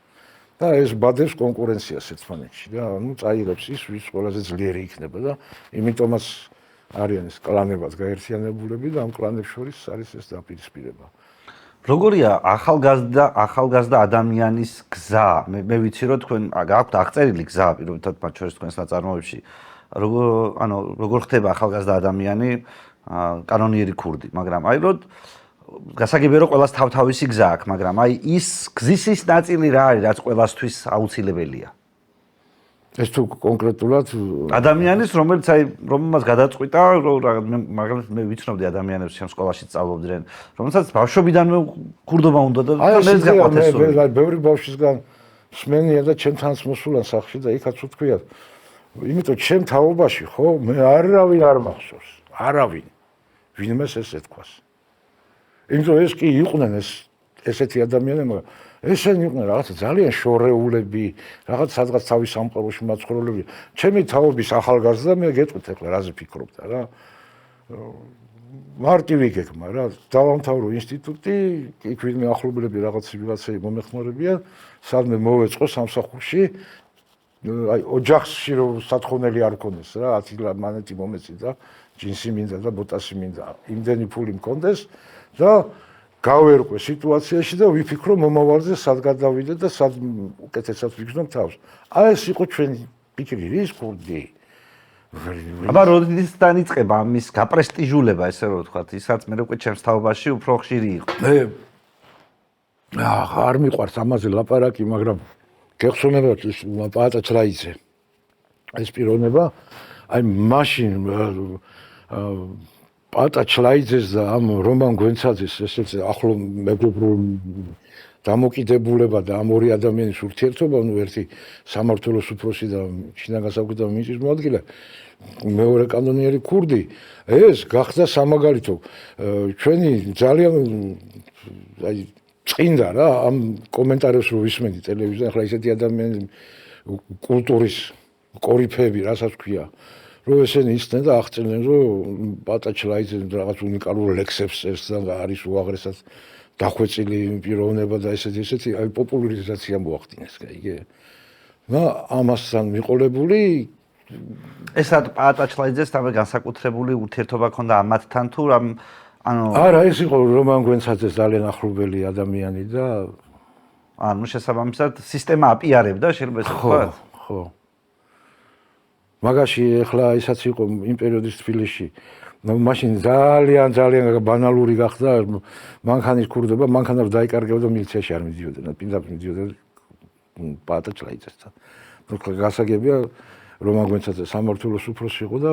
და ეს ბადებს კონკურენციას ერთმანეთში და ნუ წაიღებს ის ვის ყველაზე ძლიერი იქნება და იმიტომაც არიან ეს კლანებად გაერთიანებულები და ამ კლანებს შორის არის ეს დაპირისპირება. როგორია ახალგაზრდა ადამიანის გზა? მე ვიცი რომ თქვენ გაქვთ აღწერილი გზა პირობითად მათ შორის თქვენს ნაწარმოებში. როგორ ხდება ახალგაზრდა ადამიანი კანონიერი ქურდი, მაგრამ აი რომ გასაგებია რომ ყველას თავთავისი გზა აქვს, მაგრამ აი ის გზის ის ნაწილი რა არის, რაც ყველასთვის აუცილებელია? ეს თუ კონკრეტულად ადამიანის რომელმაც გადაწყვიტა, მაგალითად მე ვიცნობდი ადამიანებს ჩემ სკოლაში სწავლობდნენ, რომელსაც ბავშვობიდანვე ქურდობა უნდა და ეს გაყვეთეს. მე ბევრი ბავშვისგან სმენია და ჩემთანაც მოსულან სახლში და იქაც ვთქვიათ. იმიტომ ჩემ თაობაში ხო მე არავინ არ მახსოვს, არავინ ვინმეს ეს ეთქვას. იმიტომ ეს კი იყვნენ ესეთი ადამიანები, ესენი იყვნენ რაღაცა ძალიან შორეულები, რაღაც სადღაც თავის სამყაროში მაცხოვრებლები. ჩემი თაობის ახალგაზრდა მე გეტყვით ახლა რაზე ფიქრობდა რა. მარტივი გეგმა რა, დავამთავრო ინსტიტუტი, იქ ვინმე ახლობლები ვიღაცები მომეხმარებიან, სადმე მოვეწყო სამსახურში. აი ოჯახში რომ სათხოვნელი არ მქონდეს რა 10 ლარი მანეთი მომეცი და ჯინსი მინდა და ბოტასი მინდა იმდენი ფული მქონდეს და გავერკვე სიტუაციაში და ვიფიქრო მომავალზე სად გადავიდე და სად უკეთესად ვიგრძნობ თავს. აი ეს იყო ჩვენი ფიქრი რის ქურდი. აბა როდის დაიწყება ამის გაპრესტიჟულება, ესე რომ ვთქვათ, ისაც მე უკვე ჩემს თაობაში უფრო ხშირი იყო. მე არ მიყვარს ამაზე ლაპარაკი, მაგრამ გეხსოვნება პაატა ჩლაიძე ეს პიროვნება აი მაშინ პაატა ჩლაიძეს და ამ რომან გვენცაძეს ესეც ახლო მეგობრულ დამოკიდებულება და ამ ორი ადამიანის ურთიერთობა ნუ ერთი სამართლოს უფროსი და შინაგან საქმეთა მინისტრის მოადგილე მეორე კანონიერი ქურდი ეს გახდა სამაგალითო ჩვენი ძალიან აი წინდა რა ამ კომენტარებს რო ვისმენდი ტელევიზიაზე ახლა ისეთი ადამიანები კულტურის კორიფეები რასაც ქვია რომ ესენი ისწენ და აღწერენ რომ პაატა ჩლაიძე რაღაც უნიკალურ ლექსებს წერს და არის უაღრესად დახვეწილი პიროვნება და ესეთი აი პოპულარიზაცია მოახდინეს გაიგე და ამასთან მიყოლებული ესა პაატა ჩლაიძეს თამე განსაკუთრებული ურთიერთობა ჰქონდა ამათთან თუ რამ არა ეს იყო რომან გვენცაძეს ძალიან ახლობელი ადამიანი და ანუ შესაბამისად სისტემა აპიარებდა შეიძლება ესე ვთქვათ ხო მაგაში ახლა ისაც იყო იმ პერიოდის თბილისში მაშინ ძალიან ბანალური გახდა მანქანის ქურდობა მანქანას დაიკარგებდა და მილიციაში არ მიდიოდნენ პირდაპირ მიდიოდნენ პაატა ჩლაიძესთან გასაგებია რომან გვენცაძე სამართლოს უფროსი იყო და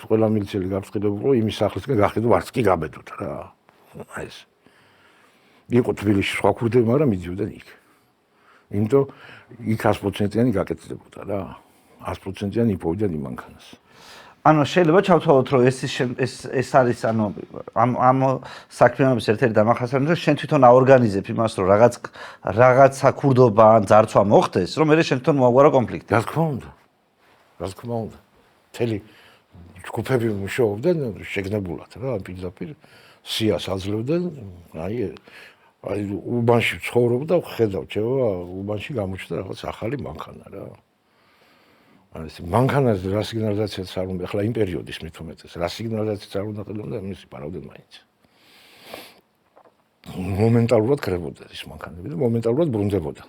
ყველა მილიციელი გაფრთხილებულიყო იმის სახლისკენ გახედო არც კი გაბედოთ რა აი ეს იყო თბილისში სხვა ქურდები მაგრამ მიდიოდნენ იქ იმიტომ იქ 100%-იანი გაკეთდებოდა რა 100%-იანი იპოვდნენ იმ მანქანას ანუ შეიძლება ჩავთვალოთ რომ ეს არის ანუ ამ საქმიანობის ერთ-ერთი დამახასიათებელი რომ შენ თვითონ აორგანიზებ იმას რომ რაღაცა ქურდობა ან ძარცვა მოხდეს რომ მე შენ თვითონ მოაგვარა კონფლიქტი რა თქმა უნდა თელი ჯგუფები მუშაობდნენ შეგნებულად რა პირდაპირ სიას აძლევდნენ აი უბანში ცხოვრობდა ხედავ ჩემო უბანში გამოჩნდა რაღაც ახალი მანქანა რა ეს მანქანაზე რა სიგნალიზაციაც არ უნდა ახლა იმ პერიოდის მით უმეტეს რა სიგნალიზაციაც არ უნდა ყიდოდა მისი პარავდნენ მაინც მომენტალურად კრებოდა ის მანქანები და მომენტალურად ბრუნდებოდა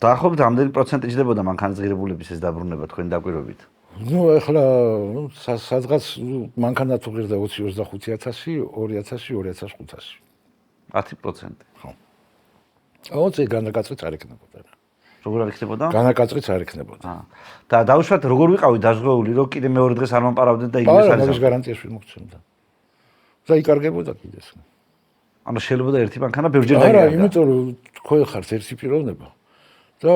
დაახლოებით რამდენი პროცენტი ჯდებოდა მანქანის ღირებულების ეს დაბრუნება თქვენი დაკვირვებით? ნუ ახლა სადღაც მანქანა თუ ღირდა 20-25000, 2000, 2500. 10%. ხო. 20 განაკაცრიც არ ექნებოდა რა. როგორ არ იქნებოდა? განაკაცრიც არ ექნებოდა. და დაუშვათ როგორ ვიყავი დაზღვეული, რომ კიდე მეორე დღეს არ მომპარავდნენ და იგივე არა, მაგის გარანტიას ვიმოგცემდა. და იკარგებოდა კიდეს. ანუ შეიძლება ერთი მანქანა ბევრჯერ არა, დაიგარდა. იმიტომ რომ თქვენ ხართ ერთი პიროვნება და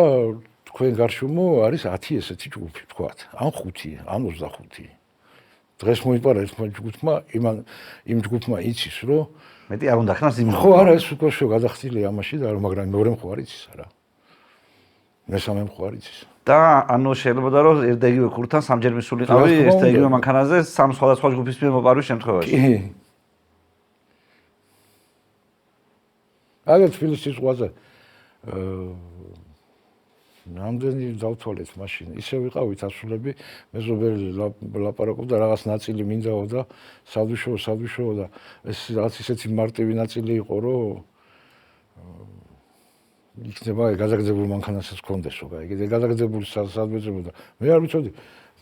თქვენ გარშემო არის 10 ესეთი ჯგუფი, თქვათ, ან 5, ან 25. დღეს მოიპარა ერთმა ჯგუფმა, იმ ჯგუფმა იცის, რომ მეტი არ უნდა ხნას იმ. ხო, არა, ეს უკვე გადახდილია ამაში და მაგრამ მეორე მხარე იცის არა. მესამე მხარე იცის. და ანუ შეიძლება რომ ერთ და იგივე ქურთან სამჯერ მისულიყავი ერთ და იგივე მანქანაზე სამ სხვადასხვა ჯგუფის მიერ მოპარვის შემთხვევაში. კი. აგერ თბილისის ზღვაზე ნამდვილი დავთვალეთ მაშინ. ისე ვიყავით ასულები, მეზობელი ლაპარაკობდა რაღაც ნაწილი მინდაო და სადვიშოო და ეს რაღაც ისეთი მარტივი ნაწილი იყო, რომ იქნება გადაგზებული მანქანასაც ჰქონდესო, გაიგე, გადაგზებული სადვეძებო და მე არ ვიცოდი,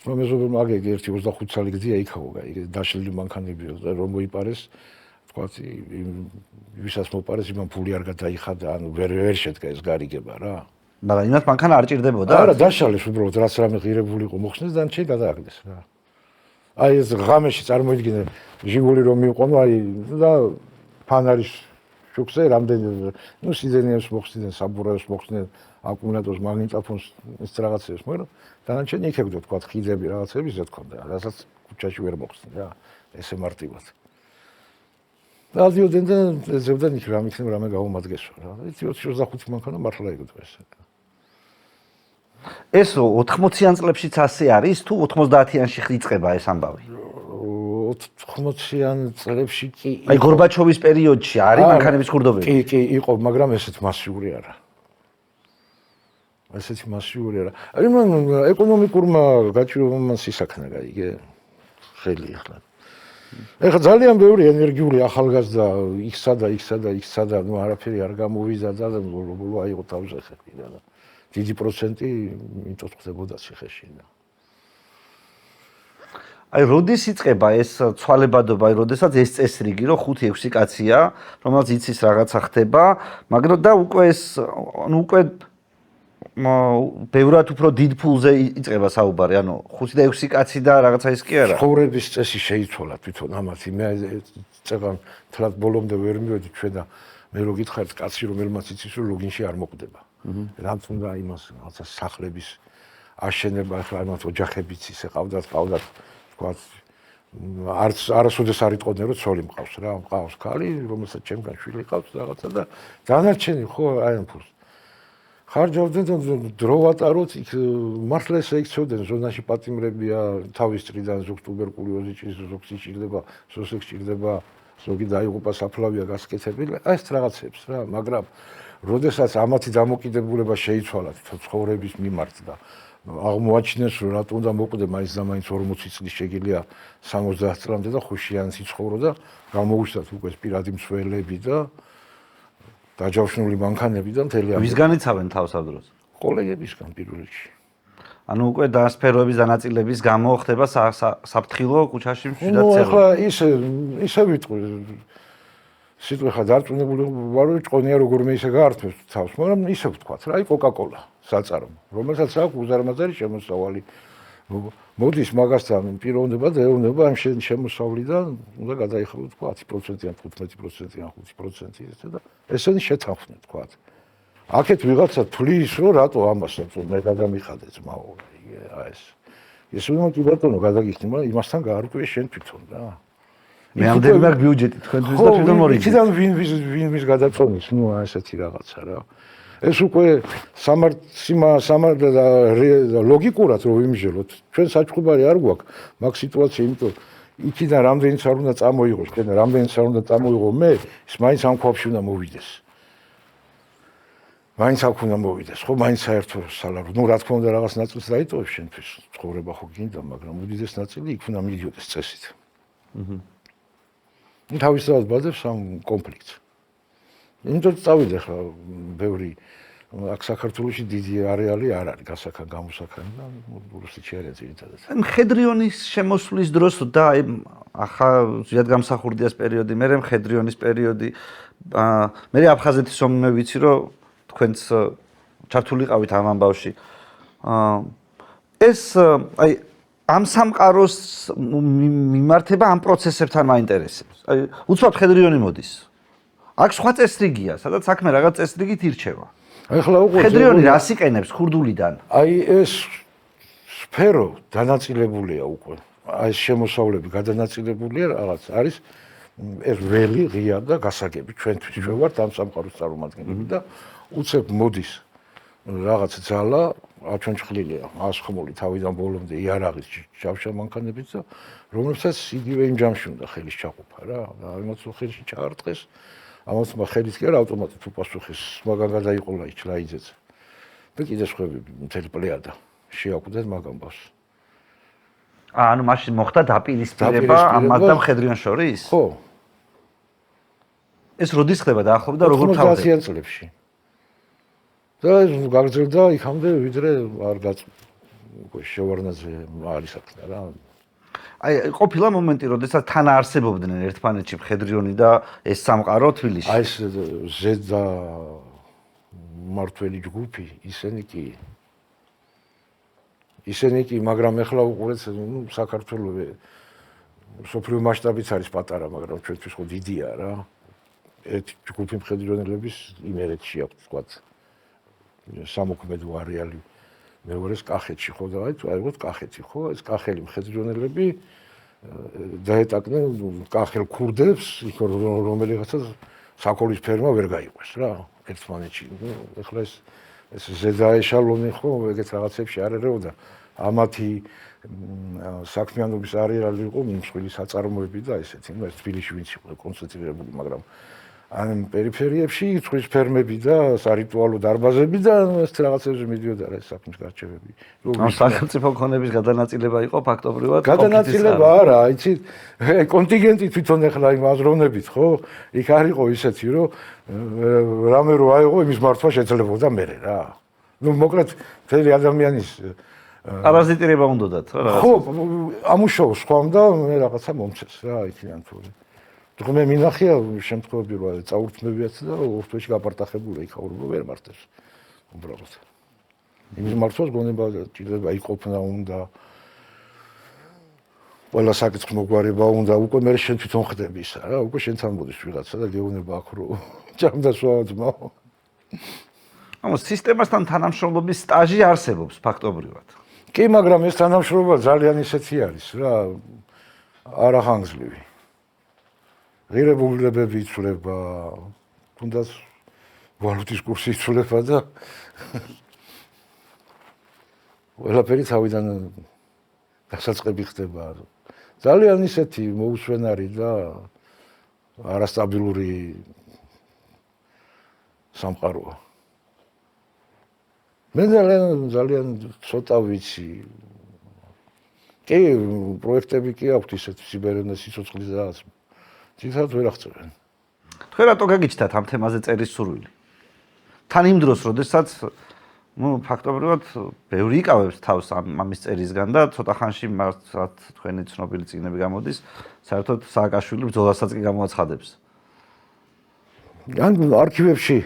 მეზობელმა აგე ერთი 25 წელი გზია იქაო, გაიგე, დაშლილი მანქანებია და რომ მოიპარეს თქვათ, ვისაც მოპარეს იმან ფული არ გადაიხადა, ანუ ვერ შედგა ეს გარიგება რა. მაგრამ იმათ მანქანა არ ჭირდებოდა? არა, დაშალეს უბრალოდ რაც რამე ღირებული იყო მოხსნეს და ჩე გადააგდეს რა. აი ეს ღამეში წარმოიდგინე ჟიგული რომ მიყონო, აი და ფანარის შუქზე რამდენი სიდენიებს მოხსნიდან, საბურაებს მოხსნიდან, აკუმულატორს, მაგნიტოფონს ეს რაღაცებს, მაგრამ დანარჩენი იქებდა თქვა ხიდები რაღაცები ზე თქონდა, რასაც ქუჩაში ვერ მოხსნი რა, ესე მარტივად. და დიოდენ და ზევდან იქ რამე იქნება რამე გაუმადგესო რა. 25 მანქანა მართლა იგდო ეს. ეს 80-იან წლებშიც ასე არის თუ 90-იანში იწყება ეს ამბავი? 80-იან წლებში კი აი გორბაჩოვის პერიოდში არის მანქანების ხურდობები? კი, იყო, მაგრამ ესეთ მასიური არა. ესეთი მასიური არა. აი მან ეკონომიკურმა გაჭირვებამ სისაქნა გაიგე. ხელი ახლა. ეხლა ძალიან ბევრი ენერგიული ახალგაზრდა იქსა და ნუ არაფერი არ გამოვიდა და ბოლო აიღო თავზე ხელი და დიდი პროცენტი იმიტომ ხდებოდა ციხეში და აი როდის იწყება ეს ცვალებადობა, აი როდესაც ეს წესრიგი, რომ 5-6 კაცია, რომელიც იცის რაღაცა ხდება, მაგრამ და უკვე ეს ანუ უკვე ბევრად უფრო დიდ ფულზე იწყება საუბარი, ანუ 5 და 6 კაცი და რაღაცა ის კი არა. ცხოვრების წესი შეიცვალა თვითონ ამათი. მე წეგან თლად ბოლომდე ვერ მივედი ჩვენ და მე რო გითხარით კაცი რომელმაც იცის რომ ლოგინში არ მოკვდება. რაც უნდა იმას რაღაცა სახლების აშენება, ახლა იმათ ოჯახებიც ისე ყავდათ თქვათ არასოდეს არ იტყოდნენ რომ ცოლი მყავს რა, მყავს ქალი, რომელსაც ჩემგან შვილი ყავს რაღაცა და დანარჩენი ხო აი ამ ფულს ხარჯავდნენ და დრო ვატაროთ იქ მართლა ესე იქცევდნენ ზონაში პატიმრებია თავის წრიდან ზოგ ტუბერკულოზი ჭირდება, ზოგს ჭირდება, სოსექს ჭირდება, ზოგი დაიღუპა საფლავია გასკეთებელი, აი ეს რაღაცებს რა, მაგრამ როდესაც ამათი დამოკიდებულება შეიცვალა ცხოვრების მიმართ და აღმოაჩინეს რომ რატომ უნდა მოკვდე მაინც და მაინც 40 წლის შეგიძლია 70 წლამდე და ხუშიანი სიცხოვრო და გამოუშვათ უკვე პირადი მსვლელები და დაჯავშნული მანქანები და მთელი ამბავი. ვისგან იცავენ თავს ამ დროს? კოლეგებისგან პირველ რიგში. ანუ უკვე დასფეროების დანაწილების გამო ხდება საფრთხილო ქუჩაში მშვიდად ნუ წერა. ახლა ისე ვიტყვი სიტყვა ხა დარწმუნებული ვარ რომ ჭყონია როგორმე ისე გაართმევს თავს, მაგრამ ისე ვთქვათ რა, აი კოკა-კოლა საწარმო, რომელსაც აქვს უზარმაზარი შემოსავალი. მოდის მაგასთან პიროვნება და ეუბნება ამ შემოსავლიდან უნდა გადაიხადოს თქვა 10%-იან, 15%-იან, 5% ისე და ესენი შეთანხმდნენ თქვა. აქეთ ვიღაცა თulis რომ რატო ამას მე გადამიხადე ძმაო, აი ეს უნდა კი ბატონო გადაგიხდი, მაგრამ იმასთან გაარკვიე შენ თვითონ რა. მე ამდენი მაგ ბიუჯეტი თქვენთვის და თვითონ მორიგი. იქიდან ვინ ვის გადაწონის, ნუ ესეთი რაღაცა რა. ეს უკვე სამარ და ლოგიკურად რომ ვიმჟელოთ, ჩვენ საჩხუბარი არ გვაქვს მაგ სიტუაცია, იმიტომ იქიდან რამდენიც არ უნდა წამოიღოს, ჩვენ რამდენიც არ უნდა წამოიღო მე, ის მაინც ამ ქვაბში უნდა მოვიდეს. მაინც აქ უნდა მოვიდეს, ხო, მაინც საერთო სალარო. ნუ რა თქმა უნდა რაღაც ნაწილს დაიტოვებს შენთვის, ცხოვრება ხო გინდა, მაგრამ უდიდეს ნაწილი იქ უნდა მიდიოდეს წესით. თავისთავად ბადებს ამ კონფლიქტს. იმიტომ წავიდე ხა ბევრი აქ საქართველოში დიდი არეალი არ არის გამოსაქანი და რუსეთში არის ძირითადად. მხედრიონის შემოსვლის დროს და ახლა ზვიადგამსახურდიას პერიოდი, მერე მხედრიონის პერიოდი, მერე აფხაზეთის ომი მე ვიცი რომ თქვენც ჩართულიყავით ამ ამბავში. ეს აი ამ სამყაროს მიმართება ამ პროცესებთან მაინტერესებს. აი უცბად მხედრიონი მოდის. აქ სხვა წესრიგია, სადაც საქმე რაღაც წესრიგით ირჩევა. ახლა უყურე მხედრიონი რას იყენებს ხურდულიდან? აი ეს სფერო დანაწილებულია უკვე. აი ეს შემოსავლები გადანაწილებულია რაღაც არის ეს ველი ღია და გასაგები ჩვენთვის ჩვენ ვართ ამ სამყაროს წარმომადგენლები და უცებ მოდის რაღაც ძალა აჩვენჩხლილია ასხმული თავიდან ბოლომდე იარაღის ჯავშა მანქანებით და რომელსაც იგივე იმ ჯამში უნდა ხელის ჩაყოფა რა და ამაც ხელში ჩაარტყეს ამას ხელის კი არა ავტომატურად უპასუხეს მაგან გადაიყოლა იჩლაიძეც და კიდე სხვები მთელი პლეადა შეაკვდათ მაგ ამბავს ანუ მაშინ მოხდა დაპირისპირება ამას და მხედრიონ შორის? ხო. ეს როდის ხდება დაახლოებით და როგორ თავდება? 90-იან წლებში. და ეს გაგრძელდა იქამდე ვიდრე არ შევარნაძე არის აქ რა. აი ყოფილა მომენტი, როდესაც თან არსებობდნენ ერთმანეთში მხედრიონი და ეს სამყარო თბილისში. აი ეს ზედა მართველი ჯგუფი ისინი კი, მაგრამ ეხლა უყურეთ, საქართველოს სოფლიო მასშტაბით არის პატარა, მაგრამ ჩვენთვის ხო დიდია რა. ერთ ჯგუფი მხედრიონელების იმერეთში აქვს თქვათ სამოქმედო არეალი მეორეს კახეთში ხო და აი კახეთი ხო ეს კახელი მხედრიონელები დაეტაკნენ კახელ ქურდებს რომელიღაცა საქოლის ფერმა ვერ გაიყვეს რა ერთმანეთში ეხლა ეს ზედა ეშალონი ხო ეგეთ რაღაცებში არ ერეოდა ამათი საქმიანობის არეალი იყო მსხვილი საწარმოები და ესეთი ნუ ეს თბილისში ვინც იყო კონცენტრირებული მაგრამ ან პერიფერიებში წყლის ფერმები და სარიტუალო დარბაზები და ეს რაღაცებზე მიდიოდა რა საქმის გარჩევები. ამ სახელმწიფო ქონების გადანაწილება იყო ფაქტობრივად? გადანაწილება არა, იცი, კონტინგენტი თვითონ ეხლა იმ აზროვნებით, ხო? იქ არ იყო ისეთი, რომ რამე რო აიღო, იმის მართვა შეძლებოდა მერე რა. ნუ მოკლედ მთელი ადამიანის პარაზიტირება უნდათ რა. ხო, ამუშავოს ხომ და მე რაღაცა მომწეს რა, იქიდან თუ დღე მინახია შემთხვევები რომ წაურთმევიათ და ორთვეში გაპარტახებული იქაურობა ვერ მართებს უბრალოდ იმის მართვას გონება ჭირდება იყოფნა უნდა ყველა საკითხი მოგვარება უნდა უკვე მე შენ თვითონ ხდები ისა რა უკვე შენთან მოდის ვიღაცა და გეუბნება აქ რომ ჭამდასვაა ძმა ამას სისტემასთან თანამშრომლობის სტაჟი არსებობს ფაქტობრივად კი მაგრამ ეს თანამშრომლობა ძალიან ისეთი არის რა არახანგრძლივი ღირებულებები იცვლება, თუნდაც ვალუტის კურსი იცვლება და ყველაფერი თავიდან დასაწყები ხდება. ძალიან ისეთი მოუსვენარი და არასტაბილური სამყაროა. მე ძალიან ცოტა ვიცი. კი, პროექტები კი აქვს ისეთი სიბერნეს სიცოცხლის და ძირითადად ვერ აღწევენ. თქვენ რატო გაგიჩნდათ ამ თემაზე წერის სურვილი? თან იმ დროს, როდესაც ფაქტობრივად ბევრი იკავებს თავს ამის წერისგან და ცოტა ხანში მართლაც თქვენი ცნობილი წიგნები გამოდის, საერთოდ სააკაშვილი ბრძოლასაც კი გამოაცხადებს. ან არქივებში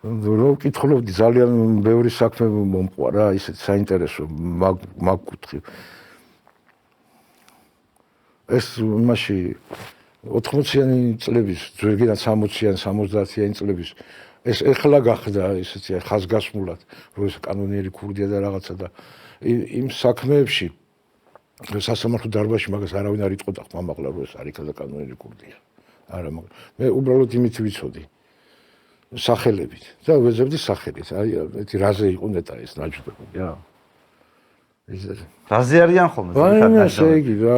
რო ვკითხულობდი ძალიან ბევრი საქმე მომყვა რა, ისეთ საინტერესო მაგ კუთხით. ეს იმაში 80-იანი წლების, ზოგადად 60-იანი, 70-იანი წლების ეს ეხლა გახდა ესეთი ხაზგასმულად, რომ ეს კანონიერი ქურდია და რაღაცა და იმ საქმეებში სასამართლო დარბაზში მაგას არავინ არ იტყოდა ხმამაღლა რომ ეს არის კანონიერი ქურდია. არა, მე უბრალოდ იმით ვიცოდი. სახელებით და ვეძებდი სახელით. აი, ეთი რაზე იყო ნეტა ეს ნაჯდები რა. რაზე არიან ხოლმე? ესე იგი რა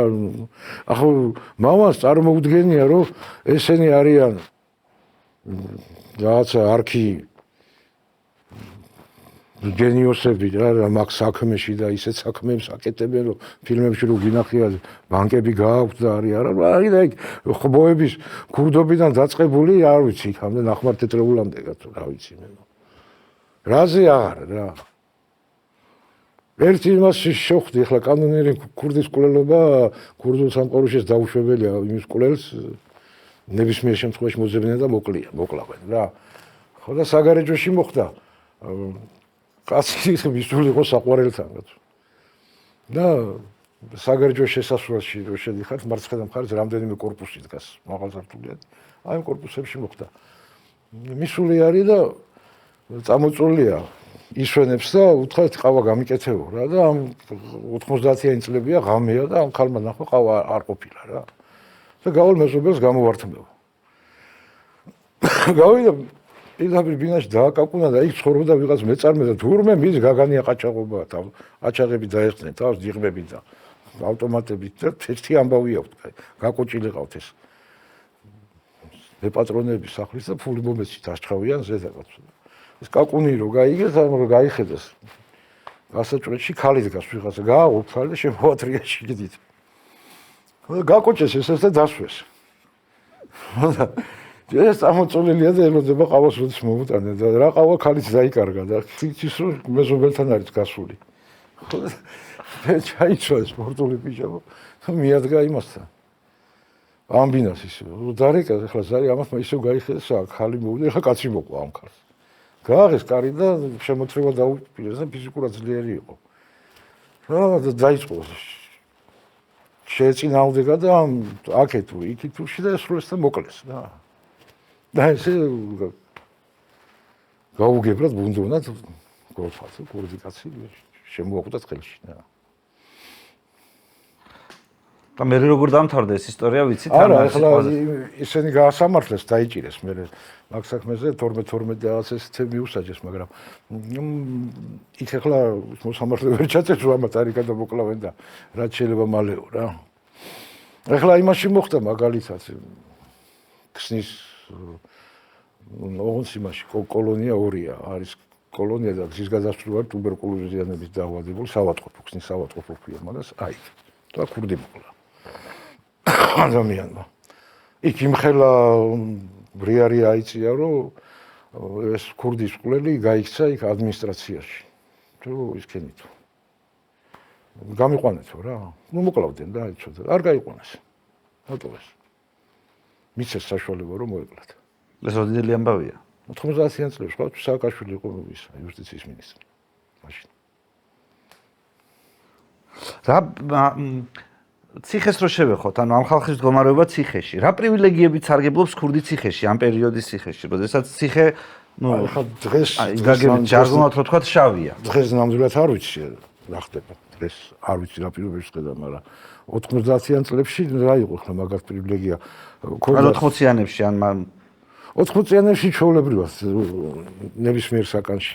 ახლა მამას წარმოუდგენია რომ ესენი არიან რაღაცა არქი გენიოსები რა მაგ საქმეში და ისეთ საქმეებს აკეთებენ რომ ფილმებში რო გინახია ბანკები გააქვთ და არის არა აი და ხბოების ქურდობიდან დაწყებული არ ვიცი იქამდე ნახმართეთრეულამდე რა ვიცი მე რაზე აღარა რა. ერთი იმას შევხვდი, ახლა კანონიერი ქურდის კვლელობა ქურდულ სამყაროში დაუშვებელია იმის კვლელს ნებისმიერ შემთხვევაში მოძებნიან და მოკლავენ რა. ხო და საგარეჯოში მოხდა კაცი მისული იყო საყვარელთან და საგარეჯო შესასვლელში რო შედიხართ მარცხენა მხარეს რამდენიმე კორპუსი დგას მაღალსართულიანი. აი ამ კორპუსებში მოხდა. მისული არის და წამოწოლია ისვენებს და უთხრათ ყავა გამიკეთებო რა და ამ 90-იანი წლებია ღამეა და ამ ქალმა ნახო ყავა არ ყოფილა რა. და გავალ მეზობელს გამოვართმევ. გავიდა პირდაპირ ბინაში დააკაკუნა და იქ ცხოვრობდა ვიღაც მეწარმე და თურმე მის გაგანია ყაჩაღობა აჩაღები დაეხსნენ თავს დიღმები და ავტომატებით და ერთი ამბავი აქვს გაკოჭილი ყავთ ეს მეპატრონების სახლის და ფული მომეცით აღჭავიან ზედაგაც ეს კაკუნი რო გაიგეს ამ რო გაიხედეს გასაჭრეთში ქალი დგას ვიღაცა გააუფალე და შემოატრია შიგნით გაკოჭეს ეს და დასვეს ეს ამოწოლილია და ელოდება ყავას როდის მომუტანე და რა ყავა ქალიც დაიკარგა და ის რომ მეზობელთან არის გასული. ხო და ჩაიცვა სპორტული პიჟამა და მიადგა იმასთან. ამბინას ის დარეკა ახლა ზარი ამას ისევ გაიხედეს ხალი მოვიდა ახლა კაცი მოყვა ამ ქალს. გააღეს კარი და შემოთრევა დაუპირეს და ფიზიკურად ძლიერი იყო. რა და დაიწყო შეეწინააღმდეგა და აქეთ იქით და სრულეს და მოკლეს და და ესე გაუგებრად ბუნდოვნად გოლფაზე კურდი კაცი შემოაყვდა ხელში და და მე როგორ დამთავრდა ეს ისტორია ვიცით არა ახლა ისინი გაასამართლეს დაიჭირეს მე მაგ საქმეზე 12 რაღაც ეს თემი უსაჯეს მაგრამ იქ ახლა მოსამართლე ვერ ჩაწეს რომ ამათ არის გადამოკლავენ და რაც შეიძლება მალეო რა ახლა იმაში მოხდა მაგალითად ქსნის ოღონდ იმაში კოლონია ორია არის კოლონია და გზის გადასწრება ტუბერკულოზიანების დაავადებული სავატყოფო ქსნის სავატყოფო ქვია მაგას აი და ქურდი მოკლა ადამიანმა იქ იმხელა ბრიარი აიწია რომ ეს ქურდის კვლელი გაიქცა იქ ადმინისტრაციაში თუ ისქენით გამიყვანეთო რა ნუ მოკლავდნენ და ეცოდა არ გაიყვანეს ატოვეს მიცეს საშუალება რომ მოეკლათ ეს ოდილი ამბავია 90-იან წლებში ხო სააკაშვილი იყო ის იუსტიციის მინისტრი მაშინ რა ციხეს რო შევეხოთ ანუ ამ ხალხის მდგომარეობა ციხეში რა პრივილეგიებით სარგებლობს ქურდი ციხეში ამ პერიოდის ციხეში როდესაც ციხე ნუ ხა დღეს გაგებით ჯარგონად რო თქვა შავია დღეს ნამდვილად არ ვიცი რა ხდება დღეს არ ვიცი რა პირობებში ხდება მაგრამ 90-იან წლებში რა იყო ხა მაგათ პრივილეგია ანუ 80-იანებში ან 80-იანებში ჩვეულებრივად ნებისმიერ საკანში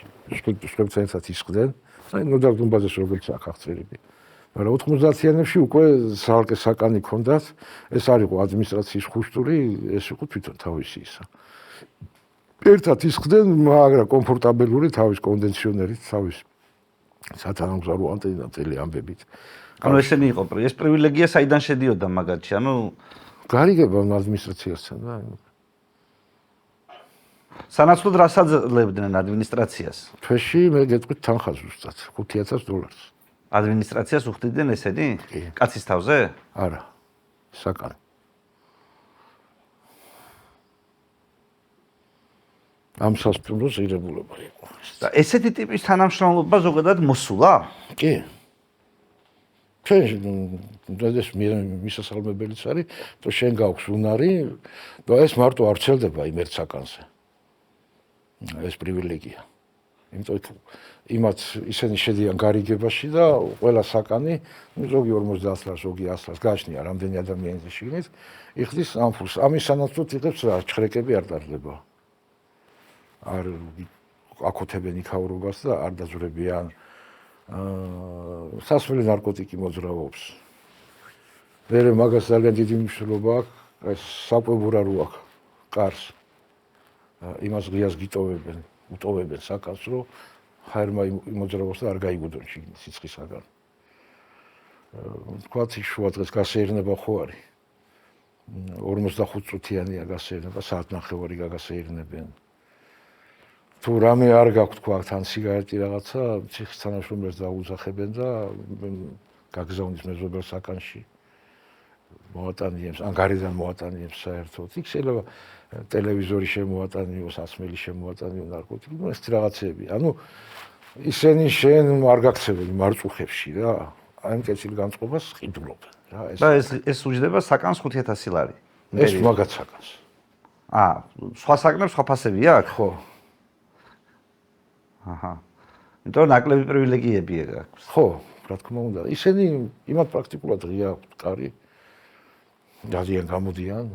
სხვებთან ერთად ისხდნენ აი ნუ დაგდუმბაზეს როგორც აქ აღწერილი მაგრამ 90-იანებში უკვე სალკე საკანი ქონდათ ეს არ იყო ადმინისტრაციის ხუშტური ეს იყო თვითონ თავისი ისა ერთად ისხდნენ მაგრამ კომფორტაბელური თავის კონდიციონერით თავის სათანადო ანტენატელი ამბებით ანუ ესენი იყო ეს პრივილეგია საიდან შედიოდა მაგათში ანუ გარიგება ადმინისტრაციასთან და სანაცვლოდ რას აძლევდნენ ადმინისტრაციას თვეში მე გეტყვით თანხას ზუსტად $5000 ადმინისტრაციას უხდიდნენ ესენი კაცის თავზე არა საკანი ამ სასტუმროს ღირებულება იყო და ესეთი ტიპის თანამშრომლობა ზოგადად მოსულა კი ეს მისასალმებელიც არის თუ შენ გაქვს უნარი და ეს მარტო არ ცელდება იმ ერთ საკანზე ეს პრივილეგია იმიტომ იმათ ისინი შედიან გარიგებაში და ყველა საკანი ზოგი 50 ლარს ზოგი 100 ლარს გააჩნია რამდენი ადამიანის შიგნით იხდის ამფულს ამის სანაცვლოდ იღებს რა ჩხრეკები არ დარდება არ აკუთებენ იქაურობას და არ დაძვრებიან სასმელი ნარკოტიკი მოძრაობს მერე მაგას ძალიან დიდი მნიშვნელობა აქვს ეს საკვებურა რო აქვს კარს იმას ღიას გიტოვებენ უტოვებენ საკანს რომ ხაერმა იმოძრაობს და არ გაიგუდონ შიგნით სიცხისაგან თქვათ შუა დღეს გასეირნება ხო არის 45 წუთიანია გასეირნება საათნახევარი გაგასეირნებენ თუ რამე არ გაქვთ თქვა თან სიგარეტი რაღაცა ციხის თანაშრომლებს დაუძახებენ და გაგზავნის მეზობელ საკანში მოატანიებს ან გარედან მოატანიებს საერთოდ იქ შეიძლება ტელევიზორი შემოატანიოს ასმელი შემოატანიოს ნარკოტიკი ეს რაღაცები ანუ ისინი შენ არ გაქცევენ მარწუხებში რა აი ამ კეთილ განწყობას ყიდულობენ რა და ეს უჯდება საკანს 5,000 ლარი ეს მაგაც საკანს სხვა საკნებს სხვა ფასები აქვს ხო აჰა იმიტომ ნაკლები პრივილეგიები აქვს ხო რა თქმა უნდა ისინი იმათ პრაქტიკულად ღია კარი ძალიან გამოდიან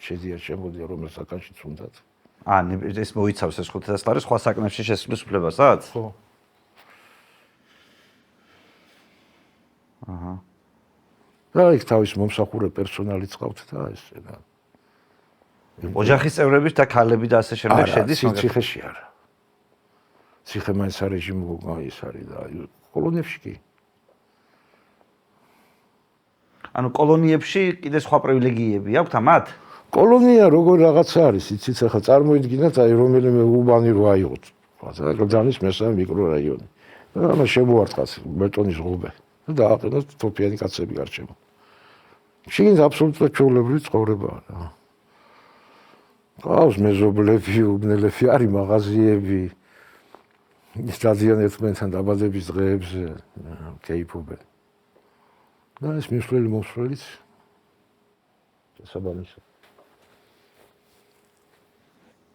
შედიან შემოდიან რომელ საკანშიც უნდათ ეს მოიცავს ეს 5,000 ლარი სხვა საკნებში შესვლის უფლებასაც ხო აჰა და იქ თავის მომსახურე პერსონალიც ყავთ და ეს და ოჯახის წევრების და ქალები და ასე შემდეგ შედის ციხეში არა ციხე მაინც რეჟიმო ის არის და კოლონიებში კი ანუ კოლონიებში კიდე სხვა პრივილეგიები აქვთ ამათ კოლონია როგორ რაღაცა არის იცით ახლა წარმოიდგინეთ აი რომელიმე უბანი რო აიღოთ გრძანის მესამე მიკრორაიონი და ამას შემოარტყათ ბეტონის ღობე და დააყენოთ თოფიანი კაცები გარჩევა შიგნით აბსოლუტურად ჩვეულებრივი ცხოვრებაა რა ყავს მეზობლები უბნელები არის მაღაზიები სტადიონი ერთმანეთთან დაბადების დღეებზე კეიფობენ და ეს მისვლელი მოსვლელიც საბანისა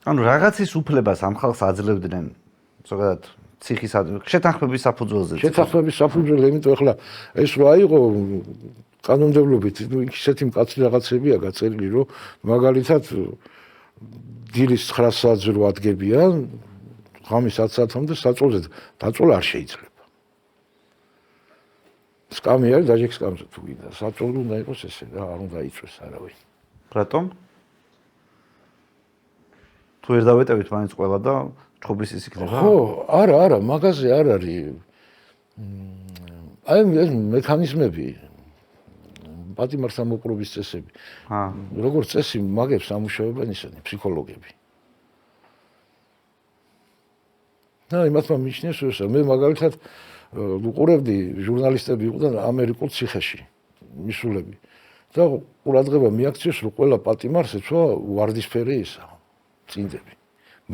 ანუ რაღაცის უფლებას ამ ხალხს აძლევდნენ ზოგადად ციხის შეთანხმების საფუძველზე შეთანხმების საფუძველზე იმიტომ ახლა ეს რო აიღო კანონმდებლობით ნუ ისეთი მკაცრი რაღაცებია გაწერილი რომ მაგალითად დილის 9 საათზე რო ადგებიან ღამის 10 საათამდე საწოლზე დაწოლა არ შეიძლება სკამი არის დაჟე სკამზე თუ გინდა საწოლი უნდა იყოს ესე რა არ უნდა იწვეს არავინ რატომ თუ ვერ დავეტევით მაინც ყველა და ჩხუბის ის იქნება ხო არა მაგაზე არ არის აი ეს მექანიზმები პატიმარს ამოყრობის წესები როგორც წესი მაგებს ამუშავებენ ისინი ფსიქოლოგები და იმათმა მიჩნიეს რომ მე მაგალითად უყურებდი ჟურნალისტები იყვნენ ამერიკულ ციხეში მისულები და ყურადღება მიაქციეს რომ ყველა პატიმარს ეცვა ვარდისფერი ისა წინდები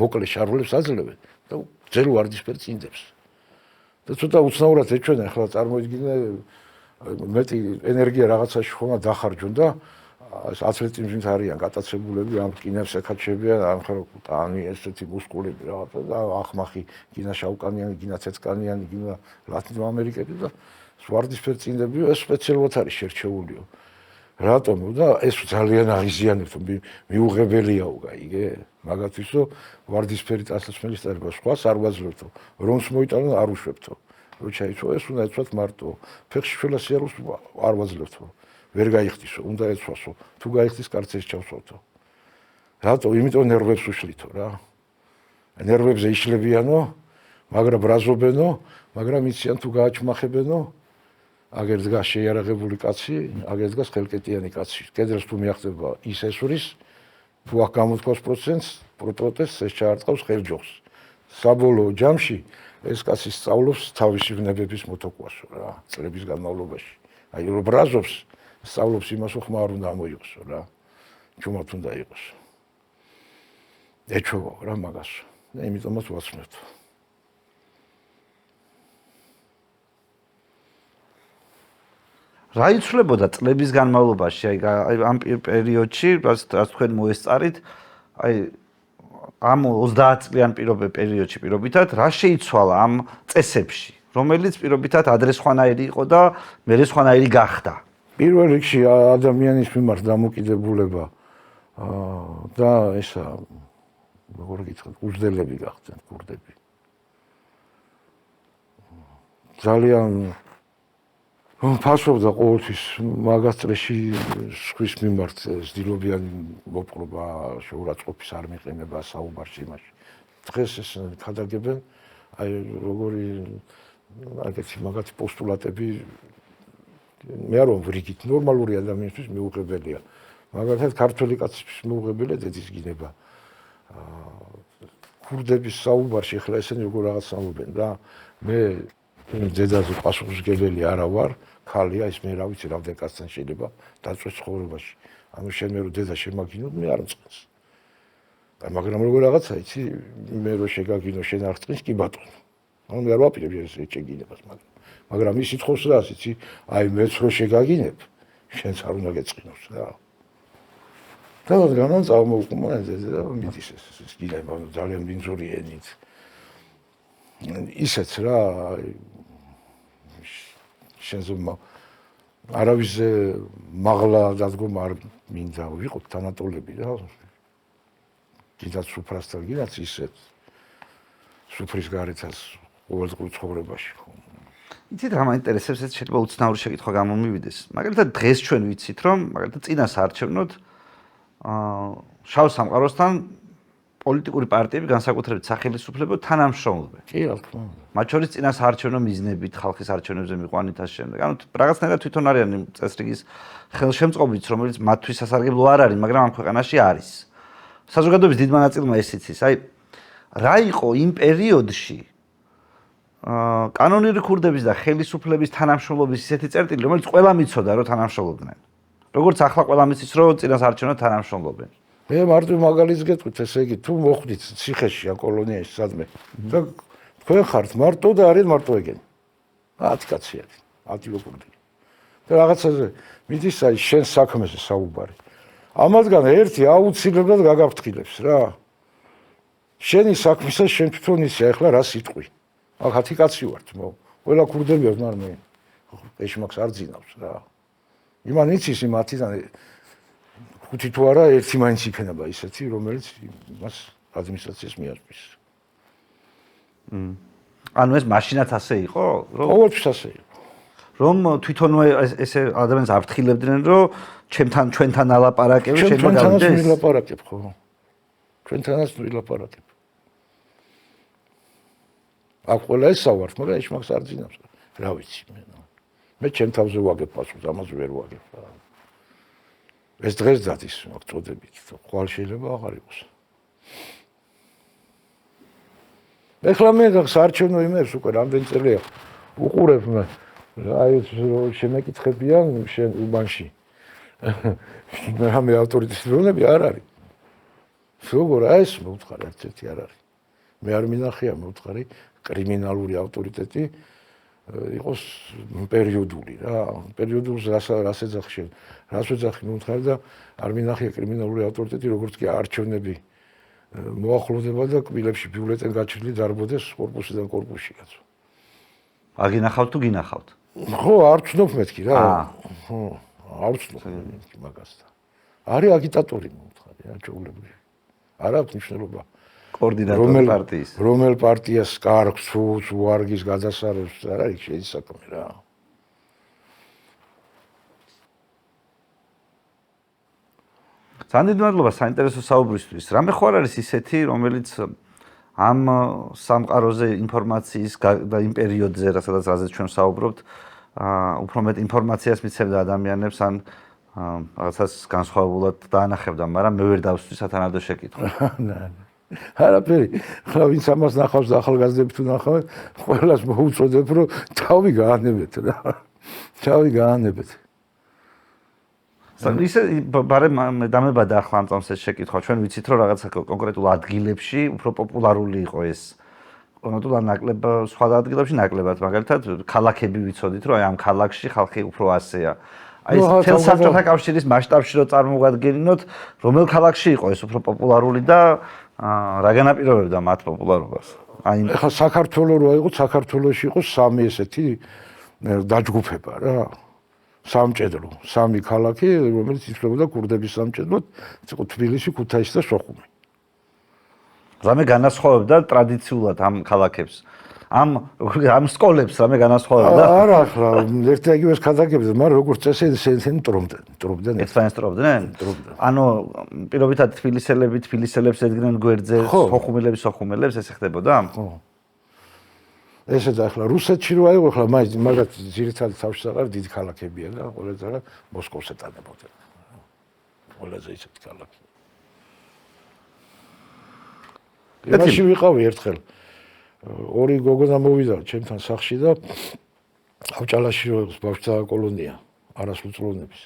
მოკლე შარვლებს აძლევენ და ძელ ვარდისფერ წინდებს და ცოტა უცნაურად ეჩვენენ ახლა წარმოიდგინე მეტი ენერგია რაღაცაში ხომა დახარჯონ და ათლეტიზმით არიან გატაცებულები ამ კინებს ეკაჩებიან ამ ხარკანი ესეთი მუსკულები რაღაცა და ახმახი კინა შავკანიანი კინა ცეცხლკანიანი კინა ლათინო ამერიკელი და ვარდისფერ წინდებიო ეს სპეციალურად არის შერჩეულიო რატომ და ეს ძალიან აღიზიანებთ მიუღებელიაო გაიგე მაგათთვის რომ ვარდისფერი ტანსაცმელის წარება სხვა არ ვაძლევთო რომს მოიტანო არ უშვებთო რო ჩაიცვა ეს უნდა ეცვათ მარტო ფეხში შველას იაროს არ ვაძლევთო ვერ გაიხდისო უნდა ეცვასო თუ გაიხდის კარცეს ჩავსვათო რატო იმიტომ ნერვებს უშლითო რა ნერვებზე იშლებიანო მაგრამ ბრაზობენო მაგრამ იციან თუ გააჩმახებენო აგერ დგას შეიარაღებული კაცი აგერ დგას ხელკეტიანი კაცი კედელს თუ მიახდება ის ესურის თუ აქ გამოთქვას პროტესტს ეს ჩაარტყავს ხელჯოხს საბოლოო ჯამში ეს კაცი სწავლობს თავისი ვნებების მოტოკვასო რა წლების განმავლობაში აი რო ბრაზობს სწავლობს იმას რომ ხმა არ უნდა ამოიღოსო რა ჩუმად უნდა იყოს ეჩვევა რა მაგას და იმიტომაც ვაცნობთ რა იცვლებოდა წლების განმავლობაში აი ამ პერიოდში რაც თქვენ მოესწარით აი ამ 30 წლიან პერიოდში პირობითად რა შეიცვალა ამ წესებში რომელიც პირობითად ადრე სხვანაირი იყო და მერე სხვანაირი გახდა პირველ რიგში ადამიანის მიმართ დამოკიდებულება და ესა როგორ გითხრათ უძდელები გახდნენ კურდები ძალიან ფასობდა ყოველთვის მაგას წრეში სხვის მიმართ ზდილობიანი მოპყრობა შეურაცხყოფის არ მიყენება საუბარში იმაში დღეს ეს ხადაგებენ აი როგორი აგეთი მაგათი პოსტულატები მე არ ვიგით ნორმალური ადამიანისთვის მიუღებელია მაგალითად ქართველი კაცისთვის მიუღებელია დედის გინება ქურდების საუბარში ახლა ესენი როგორ რაღაც საუბრობენ რა. მე დედაზე პასუხისმგებელი არა ვარ, ქალია, ის მე რა ვიცი რამდენ კაცთან შეიძლება დაწვეს ცხოვრებაში. ანუ შენ მე რო დედა შემაგინო, მე არ მწყენს. და მაგრამ როგორ რაღაცა იცი, მე რო შეგაგინო, შენ არ წყენს, კი ბატონო. ანუ მე არ ვაპირებ ეს შეგინებას, მაგრამ ის ითხოვს რა, იცი, აი მეც რო შეგაგინებ, შენც არ უნდა გეწყინოს რა. და რადგან წამოვყმა და მიდის ეს კიდე ძალიან ბინძური ენით. ისეც რა შენზე არავის მაღლა დადგომა არ მინდა ვიყოთ თანატოლები რა. კიდაც სუფრასთან კიდაც ისეთ სუფრის გარეთაც ყოველდღიურ ცხოვრებაში. იცით რა მაინტერესებს, ეს შეიძლება უცნაური შეკითხვა გამომივიდეს. მაგალითად დღეს ჩვენ ვიცით, რომ მაგალითად წინა საარჩევნოდ შავ სამყაროსთან პოლიტიკური პარტიები განსაკუთრებით სახელმწიფო თანამშრომლობენ. კი, რა თქმა უნდა. მათ შორის წინა საარჩევნო მიზნებით, ხალხის არჩევნებზე მიყვანით ამ შემდეგ. ანუ რაღაცნაირად თვითონ არიან იმ წესრიგის ხელშემწყობიც, რომელიც მათთვის სასარგებლო არ არის, მაგრამ ამ ქვეყანაში არის. საზოგადოების დიდმა ნაწილმა ეს იცის. აი რა იყო იმ პერიოდში კანონიერი ქურდების და ხელისუფლების თანამშრომლობის ისეთი წერტილი, რომელიც ყველა მიცოდა, რომ თანამშრომლობდნენ. როგორც ახლა ყველა მიცის, რომ წინა საარჩევნოდ თანამშრომლობენ. მე მარტო მაგალითს გეტყვით, ესე იგი, თუ მოხვდით ციხეში, კოლონიაში სადმე და თქვენ ხართ მარტო და არის მარტო ეგენი. 10 კაცი არის, 10 ლოკურდი. და რაღაცაზე მიდის აი შენ საქმეზე საუბარი. ამათგან ერთი აუცილებლად გაგაფრთხილებს რა. შენი საქმისა შენ თვითონ ისი ახლა რა სიტყვი. აქ 10 კაცი ვართ, ყველა ქურდები ვართ, მაგრამ ეშმაკს არ ძინავს რა. იმან იცის იმ 10-დან 5 თუ არა ერთი მაინც იქნება ისეთი, რომელიც მას ადმინისტრაციას მიარბის. ანუ ეს მაშინაც ასე იყო, რომ ყოველთვის ასე იყო. რომ თვითონვე ესე ადამიანს აფრთხილებდნენ, რომ ჩვენთან ალაპარაკები შეიძლება გავიდეს. ჩვენთანაც ვილაპარაკებ ხო? ჩვენთანაც ვილაპარაკებ. აქ ყველა ესავართ, მაგრამ ეშმაკს არ ძინავს. რა ვიცი მე. მე ჩემ თავზე ვაგებ პასუხს, ამას ვერ ვაგებ. ეს დღეს დადის, მაგ წოდებით, ხვალ შეიძლება აღარ იყოს. ეხლა მე საარჩევნო იმერს უკვე რამდენი წელია უყურებ მე. აი შემეკითხებიან შენ უბანში. მე ავტორიტეტის როლები არ არის. როგორ ეს მოუთხარი ერთ-ერთი არ არის. მე არ მინახია მოუთხარი კრიმინალური ავტორიტეტი იყოს პერიოდული რა. პერიოდულს რას ეძახი? რას ეძახი მოუთხარი და არ მინახია კრიმინალური ავტორიტეტი, როგორც კი არჩევნები მოახლოვდება და კბილებში ბიულეტენი გაჩრილი დარბოდეს კორპუსიდან კორპუსში კაცო. აგინახავთ თუ გინახავთ? ხო, არ ვცნობ მეთქი რა. ხო, არ ვცნობ მეთქი მაგასთან. არის აგიტატორი მოუთხარი რა, ჩაულებრივი. არ აქვს მნიშვნელობა. კოორდინატორი პარტიის. რომელ პარტიას კარგს თუ უარგის გადასარევს არ არის შეის საქმე რა. ძალიან დიდი მადლობა საინტერესო საუბრისთვის. რამე ხო არ არის ისეთი, რომელიც ამ სამყაროზე ინფორმაციის და იმ პერიოდზე, რაზეც ჩვენ ვსაუბრობთ, უფრო მეტ ინფორმაციას მიცემდა ადამიანებს ან რაღაცას განსხვავებულად დაანახებდა, მაგრამ მე ვერ დავსვი სათანადო შეკითხვა. არაფერი. ხლა ვინც ამას ნახავს და ახალგაზრდები თუ ნახავენ, ყველას მოუწოდებ, რომ თავი გაანებეთ რა. თავი გაანებეთ. ისე ბარემ დამებადა ახლა ამ წამს ეს შეკითხვა. ჩვენ ვიცით, რომ რაღაცა კონკრეტულ ადგილებში უფრო პოპულარული იყო ეს. კონკრეტულ ნაკლებ სხვა ადგილებში ნაკლებად, მაგალითად, ქალაქები ვიცოდით, რომ აი ამ ქალაქში ხალხი უფრო ასეა. აი ეს თელს საბჭოთა კავშირის მასშტაბში რო წარმოვადგინოთ, რომელ ქალაქში იყო ეს უფრო პოპულარული და რა განაპირობებდა მათ პოპულარობას? აი ახლა საქართველოს რო აიღოთ, საქართველოში იყო სამი ესეთი დაჯგუფება რა. სამჭედლო, სამი ქალაქი, რომელიც ითვლებოდა ქურდების სამჭედლოდ, იყო თბილისი, ქუთაისი და სოხუმი. რამე განასხვავებდა ტრადიციულად ამ ქალაქებს? ამ სკოლებს რამე განასხვავებდა? არა, ახლა ერთ და იგივეს ქადაგებდნენ, მაგრამ როგორც წესი ესენი ტრობდნენ. ერთმანეთს ტრობდნენ? ანუ პირობითად თბილისელებს ედგნენ გვერდზე, სოხუმელებს ესე ხდებოდა? ხო. ესეც ახლა რუსეთში რო აიღო, ახლა მაგათ ძირითადად თავშესაფარი დიდი ქალაქებია და ყველაზე რა მოსკოვს ეტანებოდნენ. ყველაზე ისეთი ქალაქი. იმაში ვიყავი ერთხელ. ორი გოგონა მოვიდა ჩემთან სახლში და ავჭალაში ბავშვთა კოლონია არასრულწლოვნების.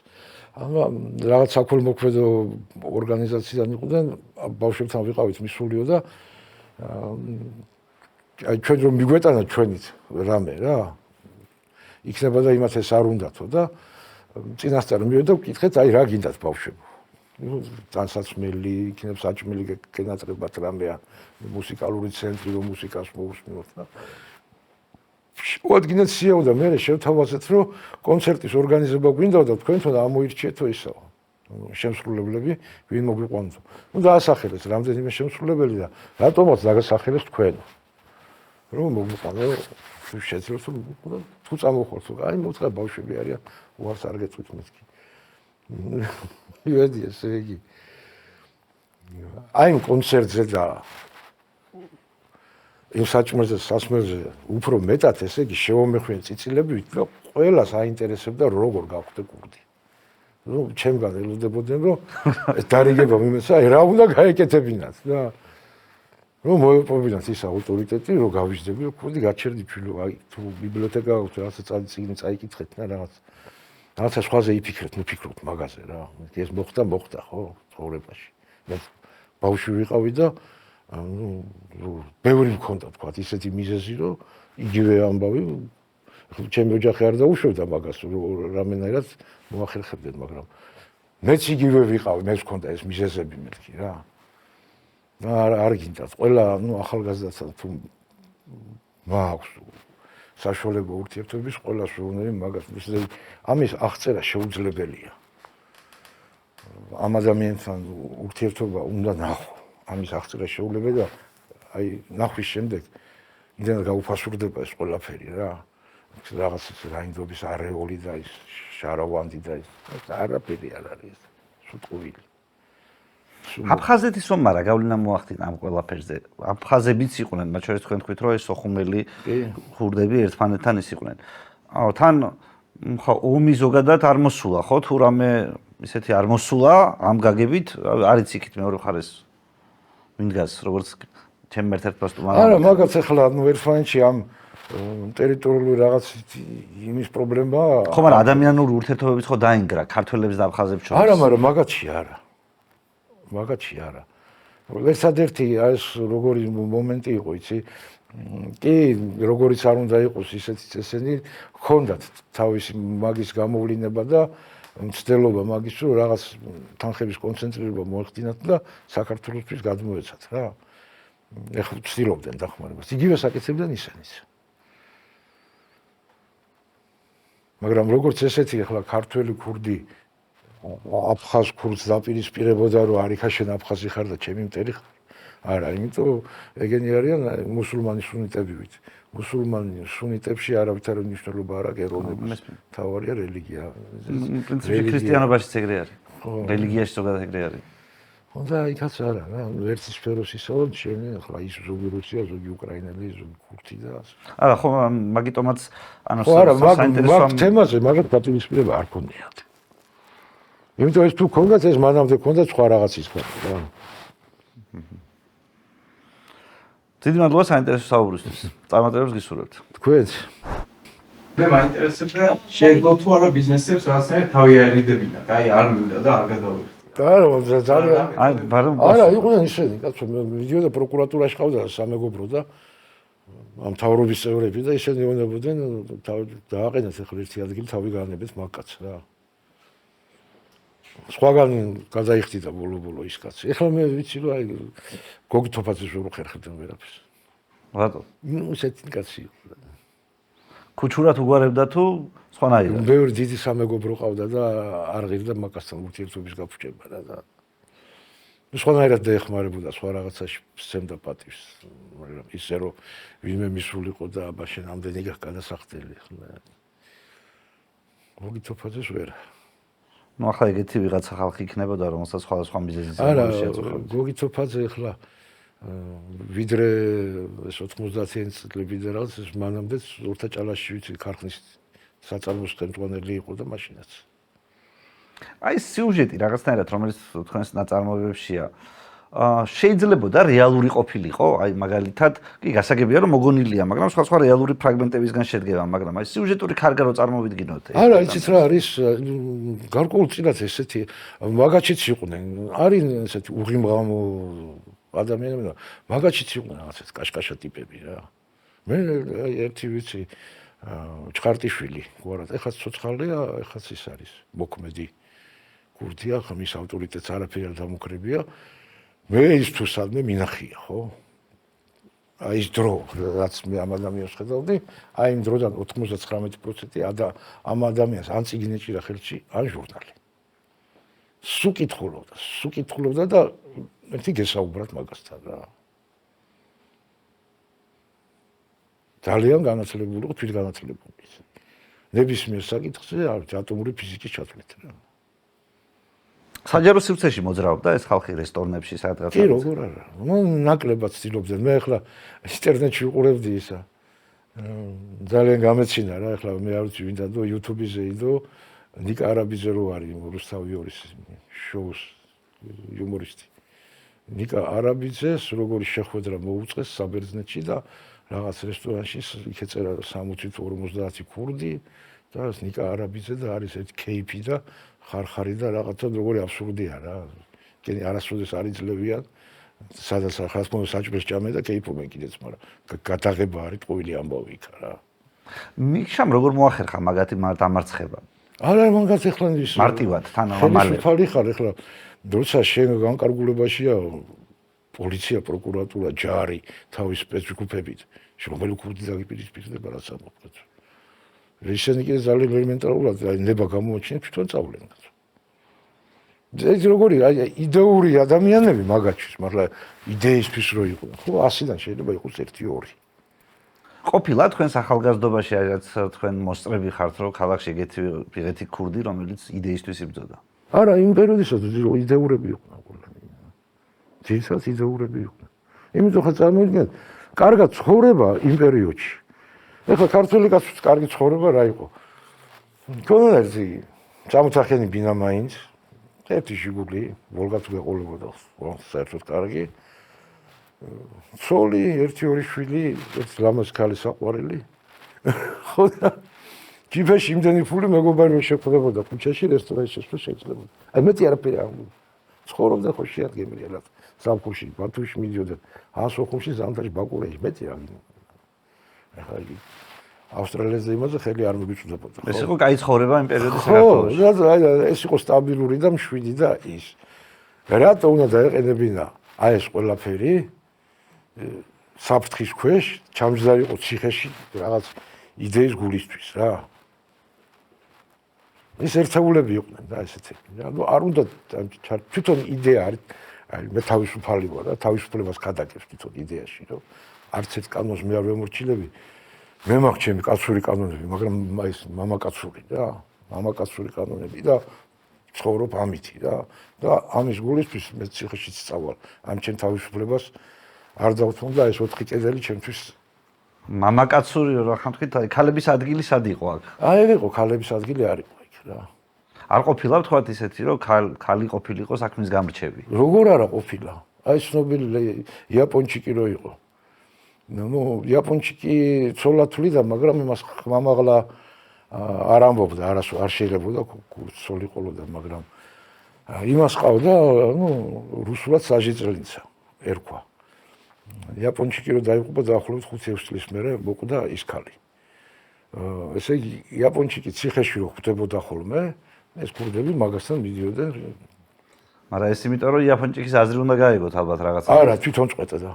რაღაც საქველმოქმედო ორგანიზაციიდან იყვნენ, ბავშვებთან ვიყავით მისულიო და აი ჩვენ რომ მიგვეტანათ ჩვენით რამე რა. იქნება და იმათ ეს არ უნდათო და წინასწარ მივედი და ვკითხეთ აი რა გინდათ ბავშვებო. განსაცმელი, იქნებ საჭმელი გენატრებათ რამეა, მუსიკალური ცენტრი რომ მუსიკას მოусმინოთ და შეგვადგინეთ სიაო და მე შევთავაზეთ რომ კონცერტის ორგანიზება გვინდა და თქვენთან ამოირჩიეთო ისაო. შემსრულებლები ვინ მოგვიყვანო. ნუ დაასახელეს რამდენიმე შემსრულებელი და რატომაც დაგასახელეს თქვენ. რომ მოგვიყვანო შეძლოთ თუ წამოხვალთ აი მოწყა ბავშვები არიან უარს არ გეწვით მეთქი. მივედი ესე იგი. აი კონცერტზე და იმ საჭმელზე სასმელზე უფრო მეტად ესე იგი შევამეხვიენ წიწილებით და ყველას აინტერესებდა როგორ გავხდე კურდი. ნუ ჩემგან ელოდებოდნენ რომ ეს დარიგება მიმეცა აი რა უნდა გაეკეთებინათ და რომ მოეპოვინათ ის ავტორიტეტი რომ გავიждები რომ კურდი გაჩერდი ჩვილო აი თუ ბიბლიოთეკა აქვს რაღაცა წიგნი წაიკითხეთ და რაღაცა სხვაზე იფიქრეთ ნუ ფიქრობთ მაგაზე რა ეს მოხდა ხო ცხოვრებაში მე ბავშვი ვიყავი და ნუ ბევრი მქონდა თქვა ისეთი მიზეზი რომ იგივე ამბავი ჩემი ოჯახი არ დაუშვებდა მაგას რომ რამენერად მოახერხებდნენ მაგრამ მეც იგივე ვიყავი მე მქონდა ეს მიზეზები მეთქი რა არ გინდათ ყველა ნუ ახალგაზრდასთან თუ მაქვს საშუალება ურთიერთობის ყველას ვეუბნები მაგას ამის აღწერა შეუძლებელია ამ ადამიანთან ურთიერთობა უნდა ნახო ამის აღწერა შეუძლებელია აი ნახვის შემდეგ იმდენად გაუფასურდება ეს ყველაფერი რა რაღაც რაინდობის არეოლი და ის შარავანდი და ის არაფერი არ არის სუტყუილი აფხაზეთის ომმა რა გავლენა მოახდინა ამ ყველაფერზე აფხაზებიც იყვნენ მათ შორის თქვენ თქვით რომ ეს სოხუმელი ხურდები ერთმანეთთან ის იყვნენ თან ხო ომი ზოგადად არ მოსულა ხო თუ რამე ისეთი არ მოსულა ამ გაგებით არის იქით მეორე მხარეს ვინდგას როგორც ჩემ ერთ-ერთ პოსტმა არა მაგაც ახლა ნუ ერთმანეთში ამ ტერიტორიული რაღაც იმის პრობლემაა ხო მაგრამ ადამიანური ურთიერთობებიც ხო დაინგრა ქართველებს და აფხაზებს შორის არა მაგრამ მაგათში არა ერთადერთი ეს როგორი მომენტი იყო იცი კი როგორიც არ უნდა იყოს ისეთი წესენი ჰქონდათ თავისი მაგის გამოვლინება და მცდელობა მაგის რომ რაღაც თანხების კონცენტრირება მოეხდინათ და საქართველოსთვის გადმოეცათ რა ეხლა ცდილობდნენ დახმარებას იგივე საკეთებდნენ ისინიც მაგრამ როგორც ესეთი ახლა ქართველი ქურდი აფხაზ ქურდს დაპირისპირებოდა რომ არიქაშენ აფხაზი ხარ და ჩემი მტერი ხარ არა იმიტომ ეგენი არიან მუსულმანი სუნიტებივით მუსულმანი სუნიტებში არავითარი მნიშვნელობა არ აქვს ეროვნების თავარია რელიგია პრინციპში ქრისტიანობაშიც ეგრე არის რელიგიაში ზოგადად ეგრე არის ხონდა იქაც არა რა ერთი სფეროს ისაუბრეთ შენი ახლა ის ზოგი რუსია ზოგი უკრაინელი ზოგი ქურთი და არა ხო მაგიტომაც ანუ საინტერესო თემაზე მაგათ დაპირისპირება არ ქონიათ იმიტომ ეს თუ ქონდათ ეს მანამდე ქონდა სხვა რაღაცის ხარ რა დიდი მადლობა საინტერესო საუბრისთვის წარმატებებს გისურვებთ თქვენც მე მაინტერესებდა შეიძლება თუ არა ბიზნესებს რაღაცნაირად თავი აერიდებინათ აი არ მინდა და არ გადავიხდი არა ძალიან აი ბარემ არა იყვნენ ისინი კაცო მე მიდიოდა პროკურატურაში ყავდა სამეგობრო და ამ თავრობის წევრები და ისინი იონებოდნენ დააყენეთ ახლა ერთი ადგილი თავი გაანებეთ მაგკაც რა სხვაგან გადაიხდიდა ბოლო ის კაცი. ეხლა მე ვიცი რომ აი გოგი თოფაძეს ვერ ხერხებდნენ ვერაფერს. რატო? ნუ ესეთი კაცი იყო. ქუჩურად უგვარებდა თუ სხვანაირად? ბევრი დიდი სამეგობრო ყავდა და არ ღირდა მაგასთან ურთიერთობის გაფუჭება რა და სხვანაირად დაეხმარებოდა სხვა რაღაცაში სცემდა პატივს. მაგრამ ისე რომ ვინმე მისულიყო და აბა შენ ამდენი გადასახდელი ხლა. გოგი თოფაძეს ვერ ну ახლა ეგეთი ვიღაცა ხალხი იქნებოდა რომელსაც სხვადასხვა მიზეზით შეაწუხებდა. გოგი თოფაძე ახლა ვიდრე ეს 90-იანი წლები და რაღაც ეს მანამდე ორთა ჭალაში ვიცი ქარხნის საწარმოს ხელმძღვანელი იყო და მაშინაც. აი სიუჟეტი რაღაცნაირად რომელიც თქვენს ნაწარმოებებშია შეიძლებოდა რეალური ყოფილიყო, აი მაგალითად, კი გასაგებია რომ მოგონილია, მაგრამ სხვა რეალური ფრაგმენტებისგან შედგება, მაგრამ აი სიუჟეტური კარგა რო წარმოვიდგინოთ. არა, იცით რა არის გარკვეულწილად ესეთი მაგაჩიც იყვნენ. არის ესეთი უღიმღამო ადამიანები, მაგაჩიც იყვნენ რაღაცა კაშკაშა ტიპები რა. მე ერთი ვიცი ჩხარტიშვილი, გვარად, ეხლა ცოცხალია, ეხლა ის არის მოქმედი კურდია, ხომ ის ავტორიტეტს არაფერი არ დამოკრებია. მე ის თუ სადმე მინახია, ხო? აი ის დრო, რაც მე ამ ადამიანს ხედავდი, აი იმ დროდან 99% ამ ადამიანს ან წიგნი ეჭირა ხელში, ან ჟურნალი. სუკითხულობდა და ერთი გესაუბრად მაგასთან რა. ძალიან განათლებული, თვით განათლებული. ნებისმიერ საკითხზე ატომური ფიზიკის ჩათვლით რა. საჯარო სივრცეში მოძრაობდა ეს ხალხი რესტორნებში სადღაც. კი, როგორ არა. ნაკლებად ცდილობდნენ. მე ახლა ინტერნეტში ვიყურებდი ისა. ძალიან გამეცინა რა, ახლა მე არ ვიცი ვინ დადო YouTube-ზე იდო ნიკა არაბიძე რო არის რუსთავი ორის შოუს იუმორისტი. ნიკა არაბიძეს როგორი შეხვედრა მოუწყეს საბერძნეთში და რაღაც რესტორანში იქ ეწერა 60 თუ 50 ქურდი და ნიკა არაბიძე და არის ერთ кейფი და ხარხარი და რაღაცა როგორი აბსურდია რა. კენი არასოდეს არ იძლევიან სადაც ახალ საჭმელს ჭამე და кейფობენ კიდეც, მაგრამ გადაღება არის ყოველი ამბავი იქ რა. მიქშამ როგორ მოახერხა მაგათი დამარცხება? არა, მაგაც ეხლა ის მარტივად თანამამალი. ხელისუფალი ხარ ეხლა როცა შენ განკარგულებაშია პოლიცია, პროკურატურა, ჯარი, თავის სპეცჯგუფებით, რომელი ქურდი დაგიპირისპირდება რაც ამბობთ. ისინი კიდე ძალიან ელემენტარულად ნება გამოაჩინეს თვითონ წავლენ. ეს როგორი იდეური ადამიანები მაგაჩის, მაგრამ იდეისთვის რო იყო, ხო 100-დან შეიძლება იყოს 1-2. ყოფილა თქვენს ახალგაზრდობაში, რაც თქვენ მოსწრები ხართ, რომ ქალაქში ეგეთი ქურდი, რომელიც იდეისთვის იბრძოდა. არა, იმ პერიოდისას იდეურები იყვნენ ყველანი. ძირითადად იდეურები იყვნენ. იმიტომ ხა წარმოიდგინეთ, კარგად ცხოვრება იმ პერიოდში. ეხლა ქართველი კაცის კარგი ცხოვრება რა იყო? მქონდა ერთი სამოთახიანი ბინა მაინც, ერთი ჟიგული, ვოლგა თუ ეყოლებოდა, საერთოდ კარგი. ცოლი, 1-2 შვილი, ერთი ლამაზ ქალი საყვარელი. ხო და ჯიბეში იმდენი ფული მეგობარი რომ შეხვდებოდა ქუჩაში, რესტორანში რო შეიძლება. აი მეტი არაფერი არ უნდა. ცხოვრობდა ხო შეადგენელად. სამხურში, ბათუმში მიდიოდა, ასოხუმში, ზამთარში, ბაკურეში, მეტი არ უნდა. ახლა ავსტრალიაზე იმაზე ხელი არ მოგიწვდებოდა. ეს იყო კაი ცხოვრება იმ პერიოდის საქართველოში. ხო, ეს იყო სტაბილური და მშვიდი და ის. რატო უნდა დაეყენებინა აი ეს ყველაფერი? საფრთხის ქვეშ, ჩამჯდარი იყო ციხეში რაღაც იდეის გულისთვის რა. ეს ერთეულები იყვნენ და ესეთი. ანუ არ უნდა თვითონ იდეა არის, აი მე თავისუფალი ვარ და თავისუფლებას გადაგებს თვითონ იდეაში, რომ არც ერთ კანონს მე არ ვემორჩილები. მე მაქვს ჩემი კაცური კანონები, მაგრამ ეს მამაკაცური რა, მამაკაცური კანონები და ცხოვრობ ამითი რა. და ამის გულისთვის მე ციხეშიც წავალ. ამ ჩემ თავისუფლებას არ დავთმობ და ეს 4 კედელი ჩემთვის მამაკაცური რა ხან თქვით, აი ქალების ადგილი სად იყო აქ? აი ეგ იყო ქალების ადგილი არ იყო იქ რა. არ ყოფილა თქვათ ისეთი, რომ ქალი ყოფილიყო საქმის გამრჩევი. როგორ არა ყოფილა? აი ცნობილი იაპონჩიკი რო იყო. ნუ იაპონჩიკი ცოლათვლი და მაგრამ იმას ხმამაღლა არ ამბობდა, არ შეიძლებოდა ცოლი ყოლოდა, მაგრამ იმას ყავდა, ნუ რუსულად საჟიწელინცა ერქვა. იაპონჩიკი რო დაიღუპა დაახლოებით 5-6 წლის მერე მოკვდა ის ქალი. ესე იგი იაპონჩიკი ციხეში რო ხვდებოდა ხოლმე, ეს ქურდები მაგასთან მიდიოდნენ. მაგრამ ეს იმიტომ რომ იაპონჩიკის აზრი უნდა გაიგოთ ალბათ რაღაცა. არა, თვითონ წყვეტდა.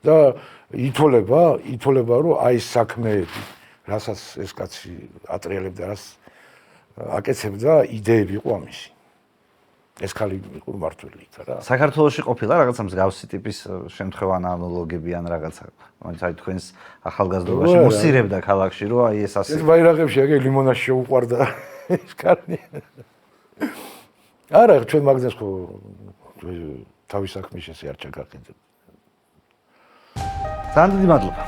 და ითოლება რომ აი საქმეები, რასაც ეს კაცი ატრიალებდა, რას აკეთებდა, იდეები იყო ამისი. ეს ქალი იყო მართველი იქ რა. საქართველოში ყოფილა რაღაცა მსგავსი ტიპის შემთხვევა ანალოგები ან რაღაცა. ანუ აი თქვენს ახალგაზრდობაში მოსირებდა ქალაქში, რომ აი ეს ასე. ეს ბაირაღებში აგე ლიმონაში შეუყვარდა ეს ქალი. არა, ჩვენ მაგდენს ხო თავის საქმის ესე არ ჩაგაყენდა. ძალიან დიდი მადლობა.